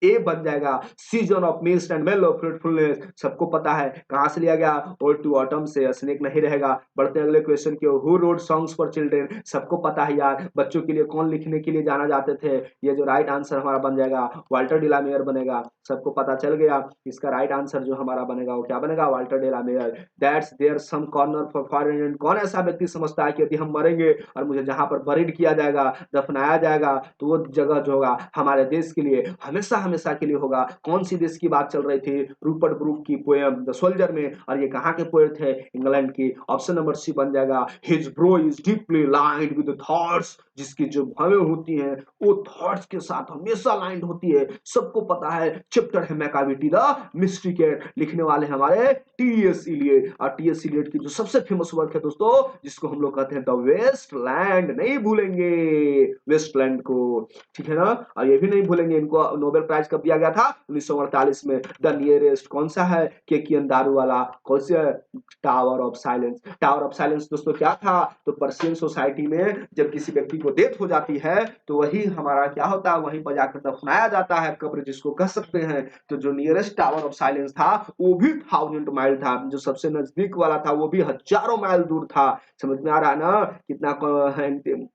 ए बन जाएगा, सीजन ऑफ मिस्ट एंड मेलो फ्रूटफुलनेस। सबको पता है कहां से लिया गया, ओल्ड टू ऑटम से। स्नेक नहीं रहेगा। बढ़ते अगले क्वेश्चन के, who wrote songs for children, सबको पता है यार, बच्चों के लिए कौन लिखने के लिए जाना जाते थे। ये जो राइट आंसर हमारा बन जाएगा वाल्टर डिलामेयर बनेगा। सबको पता चल गया, इसका राइट आंसर जो हमारा बनेगा वो क्या बनेगा, Walter de la Mare. That's there some corner for foreign, कौन ऐसा व्यक्ति समझता है कि यदि हम मरेंगे और मुझे जहां पर बरीड किया जाएगा, दफनाया जाएगा, तो वो जगह जो होगा हमारे देश के लिए हमेशा हमेशा के लिए होगा। कौन सी देश की बात चल रही थी, रूपर्ट ब्रूक की पोएम द सोल्जर में, और ये कहाँ के पोएट थे, इंग्लैंड की। ऑप्शन नंबर सी बन जाएगा, his bro is deeply lined with thoughts, जिसकी जो भावें होती हैं वो थॉट्स के साथ हमेशा लाइंड होती है। सबको पता है चैप्टर है मैकाविटी द मिस्ट्री कैट, लिखने वाले हमारे टीएस इलियट। और टीएस इलियट की जो सबसे फेमस वर्क है दोस्तों, जिसको हम लोग कहते हैं द वेस्टलैंड, नहीं भूलेंगे वेस्टलैंड को, ठीक है ना। और ये भी नहीं भूलेंगे, इनको नोबेल प्राइज कब दिया गया था, 1948 में। द नियरेस्ट कौन सा है, केकियन दारू वाला, कौन सा, tower of silence. Tower of silence दोस्तों क्या था, तो पर्शियन सोसाइटी में जब किसी व्यक्ति को डेथ हो जाती है तो वही हमारा क्या होता है, वहीं पर जाकर दफनाया जाता है, कब्र जिसको कह सकते हैं। तो जो नियरेस्ट टावर ऑफ साइलेंस था वो भी 1000 माइल था, जो सबसे नजदीक वाला था वो भी हजारों माइल दूर था। समझ में आ रहा है ना कितना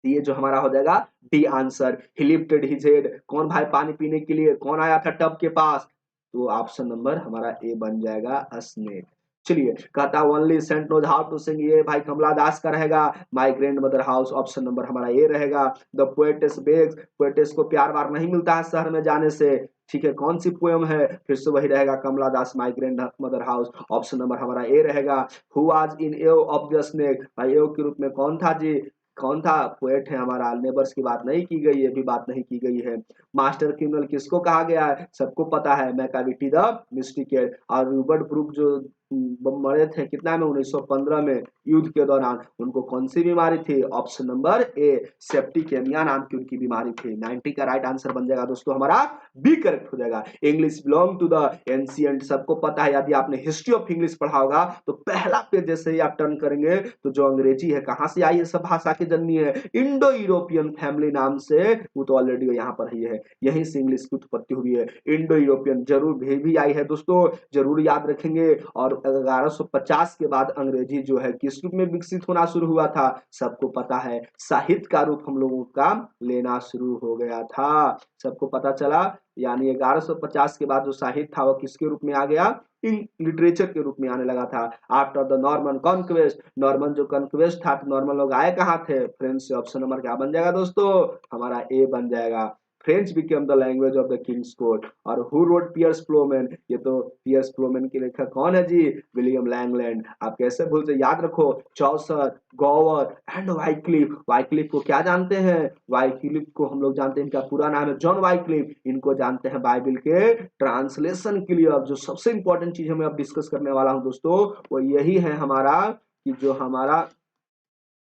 ये जो हमारा हो जाएगा डी आंसर। ही लिफ्टेड हिज हेड, कौन भाई पानी पीने के लिए कौन आया था टब के पास, तो ऑप्शन नंबर हमारा ए बन जाएगा स्नेक। चलिए, कहता only saint knows how to sing, ये भाई कमला दास का रहेगा। My grand mother house, option number हमारा ए रहेगा। द पोएटेस बेग्स, पोएटेस को प्यार वार नहीं मिलता है शहर में जाने से, ठीक है, कौन सी पोएम है, फिर से वही रहेगा Kamala Das, my grand mother house. Option number हमारा ए रहेगा। हु वाज इन एव ऑफ द स्नेक, भाई एव के रूप में कौन था जी, कौन था पोएट है हमारा, नेबर्स की बात नहीं की गई है, भी बात नहीं की गई है। मास्टर क्रिमिनल किसको कहा गया है, सबको पता है, मैकाविटी द मिस्टिकेट। और रूबर्ट ब्रूक जो मरे थे कितना में, 1915 में, युद्ध के दौरान। उनको कौन सी बीमारी थी, ऑप्शन नंबर ए, सेप्टिकेमिया नाम की उनकी बीमारी थी। 90 का राइट आंसर बन जाएगा दोस्तों हमारा बी करेक्ट हो जाएगा। English belong to the ancient, सबको पता है, यदि आपने हिस्ट्री ऑफ इंग्लिश पढ़ा होगा तो पहला पेज जैसे ही आप टर्न करेंगे तो जो अंग्रेजी है कहां से आई है, सब भाषा की जननी है, इंडो यूरोपियन फैमिली नाम से, वो तो ऑलरेडी यहाँ पर ही है, यहीं से इंग्लिश की उत्पत्ति हुई है। इंडो यूरोपियन जरूर भी आई है दोस्तों, जरूर याद रखेंगे। और 1150 के बाद अंग्रेजी जो है किस रूप में विकसित होना शुरू हुआ था, सबको पता है, साहित्य का रूप हम लोगों का लेना शुरू हो गया था, सबको पता चला। यानी 1150 के बाद जो साहित्य था वो किसके रूप में आ गया, इन लिटरेचर के रूप में आने लगा था। After the Norman conquest, Norman जो कॉन्क्वेस्ट था तो नॉर्मन लोग आए कहाँ थे, फ्रेंच से। ऑप्शन नंबर क्या बन जाएगा दोस्तों, हमारा ए बन जाएगा। French became the language of the Kings court. और हु रोट पियर्स फ्लोमेन, ये तो पियर्स फ्लोमेन के लेखक कौन है जी, विलियम लैंगलैंड। आप कैसे भूलते, याद रखो, चौसर, गॉवर एंड वाइक्लिफ। वाइक्लिफ को क्या जानते हैं, वाइक्लिफ को हम लोग जानते हैं, इनका पूरा नाम है जॉन वाइक्लिफ। इनको जानते हैं बाइबल के ट्रांसलेशन के लिए। अब जो सबसे इंपॉर्टेंट चीज मैं अब डिस्कस करने वाला हूं दोस्तों, वो यही है हमारा, कि जो हमारा,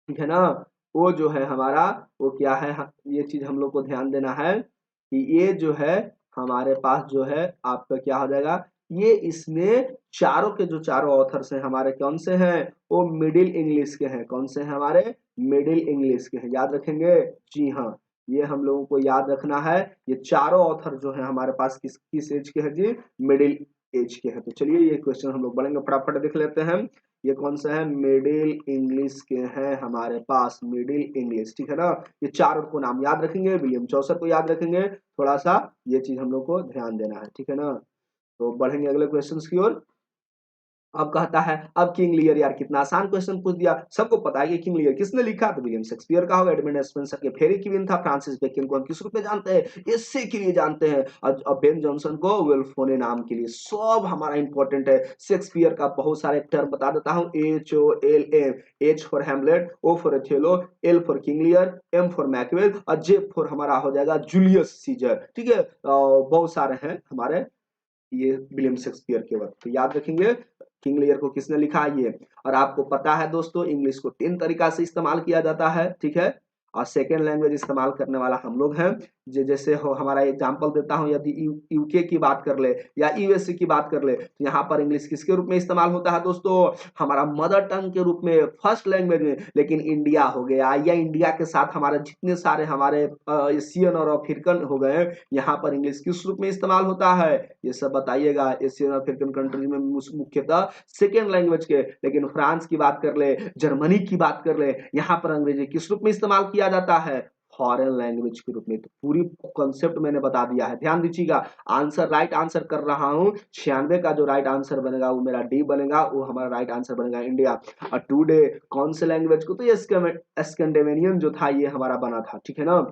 ठीक है ना, वो जो है हमारा, वो क्या है, ये चीज हम लोग को ध्यान देना है कि ये जो है हमारे पास जो है आपका क्या हो जाएगा, ये इसमें चारों के जो चारों ऑथर्स हैं हमारे कौन से हैं, वो मिडिल इंग्लिश के हैं। कौन से हैं हमारे, मिडिल इंग्लिश के हैं, याद रखेंगे, जी हाँ, ये हम लोगों को याद रखना है। ये चारों ऑथर जो है हमारे पास किस किस एज के हैं जी, मिडिल एज के हैं। तो चलिए ये क्वेश्चन हम लोग बढ़ेंगे, फटाफट देख लेते हैं। ये कौन सा है, मिडिल इंग्लिश के हैं हमारे पास, मिडिल इंग्लिश, ठीक है ना। ये चार को नाम याद रखेंगे, विलियम चौसर को याद रखेंगे, थोड़ा सा ये चीज हम लोग को ध्यान देना है, ठीक है ना। तो बढ़ेंगे अगले क्वेश्चन की ओर। अब कहता है, अब किंग लियर, यार कितना आसान क्वेश्चन पूछ दिया। सबको पता है कि किंग लियर किसने लिखा, तो विलियम शेक्सपियर का होगा। एडमंड स्पेंसर के फेरी क्वीन था। फ्रांसिस बेकन को हम किस रूप में जानते हैं, एस्से के लिए जानते हैं। और बेन जॉनसन को वेल्फोने नाम के लिए। सब हमारा इंपॉर्टेंट है। शेक्सपियर का बहुत सारे टर्म बता देता हूँ, HOLM, H for Hamlet, O for Othello, L for King Lear, M for Macbeth और J फॉर हमारा हो जाएगा जूलियस सीजर, ठीक है। बहुत सारे हैं हमारे ये विलियम शेक्सपियर के वक्त, तो याद रखेंगे किंग लियर को किसने लिखा है ये। और आपको पता है दोस्तों, इंग्लिश को 3 तरीका से इस्तेमाल किया जाता है, ठीक है। और सेकेंड लैंग्वेज इस्तेमाल करने वाला हम लोग हैं। जैसे हो हमारा एग्जांपल देता हूं, यदि यूके की बात कर ले या यूएसए की बात कर ले, तो यहाँ पर इंग्लिश किसके रूप में इस्तेमाल होता है दोस्तों, हमारा मदर टंग के रूप में, फर्स्ट लैंग्वेज में। लेकिन इंडिया हो गया या इंडिया के साथ हमारे जितने सारे हमारे एशियन और अफ्रीकन हो गए, यहाँ पर इंग्लिश किस रूप में इस्तेमाल होता है, ये सब बताइएगा। एशियन और अफ्रीकन कंट्रीज में मुख्यतः सेकेंड लैंग्वेज के। लेकिन फ्रांस की बात कर ले, जर्मनी की बात कर ले, यहाँ पर अंग्रेजी किस रूप में इस्तेमाल किया जाता है, फॉरेन लैंग्वेज के रूप में। तो पूरी कॉन्सेप्ट मैंने बता दिया है, ध्यान दीजिएगा। आंसर राइट आंसर कर रहा हूं, 96 का जो राइट आंसर बनेगा वो मेरा डी बनेगा, वो हमारा राइट आंसर बनेगा इंडिया। और टुडे कौन से लैंग्वेज को, तो ये स्कैंडिनेवियन जो था ये हमारा बना था, ठीक है ना।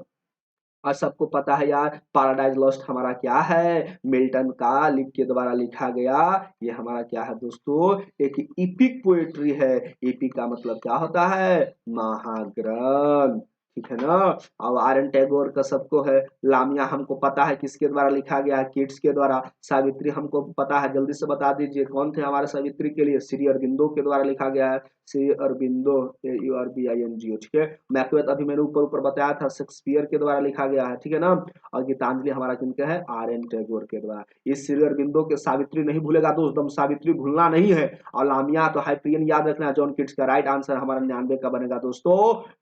और सबको पता है यार, पैराडाइज लॉस्ट हमारा क्या है, मिल्टन का लिख के द्वारा लिखा गया, ये हमारा क्या है दोस्तों, एक इपिक पोएट्री है। इपिक का मतलब क्या होता है, महाग्रंथ, ठीक है ना। और आर एन टैगोर का सबको है। लामिया हमको पता है किसके द्वारा लिखा गया है, किट्स के द्वारा। सावित्री हमको पता है, जल्दी से बता दीजिए कौन थे हमारे सावित्री के लिए, श्री अरबिंदो के द्वारा लिखा गया है। श्री अरबिंदो, AURBINGO, ठीक है। मैकबेथ अभी मैंने ऊपर ऊपर बताया था, शेक्सपियर के द्वारा लिखा गया है, ठीक है ना। और गीतांजलि हमारा किनका है, RN टैगोर के द्वारा। इस श्री अरबिंदो के सावित्री नहीं भूलेगा दोस्त, हम सावित्री भूलना नहीं है। और लामिया तो हाइप्रियन याद रखना है। जॉन किट्स का राइट आंसर हमारा 99 का बनेगा दोस्तों,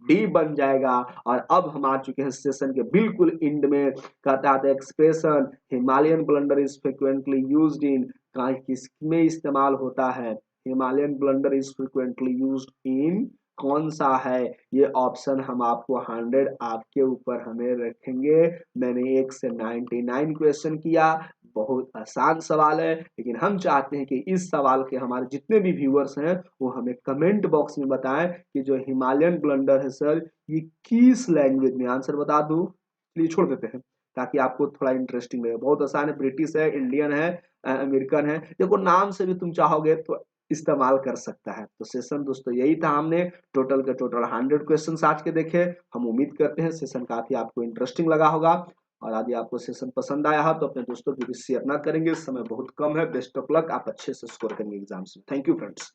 डी बन जाएगा। और अब हम आ चुके हैं सेशन के बिल्कुल एंड में। कहता है expression Himalayan blunder is frequently used in, किसमें इस्तेमाल होता है, Himalayan blunder is frequently used in, कौन सा है ये ऑप्शन, हम आपको 100 आपके ऊपर हमें रखेंगे। मैंने 1 से 99 क्वेश्चन किया, बहुत आसान सवाल है। लेकिन हम चाहते हैं कि इस सवाल के हमारे जितने भी व्यूअर्स हैं वो हमें कमेंट बॉक्स में बताएं कि जो हिमालयन ब्लंडर है सर ये किस लैंग्वेज में, आंसर बता दूं, चलिए छोड़ देते हैं ताकि आपको थोड़ा इंटरेस्टिंग लगे। बहुत आसान है, ब्रिटिश है, इंडियन है, अमेरिकन है, देखो नाम से भी तुम चाहोगे तो इस्तेमाल कर सकता है। तो सेशन दोस्तों यही था, हमने टोटल के टोटल 100 क्वेश्चन आज के देखे। हम उम्मीद करते हैं सेशन काफी आपको इंटरेस्टिंग लगा होगा। और यदि आपको सेशन पसंद आया हो तो अपने दोस्तों की भी शेयर ना करेंगे, समय बहुत कम है। बेस्ट ऑफ लक, आप अच्छे से स्कोर करेंगे एग्जाम्स में। Thank you friends.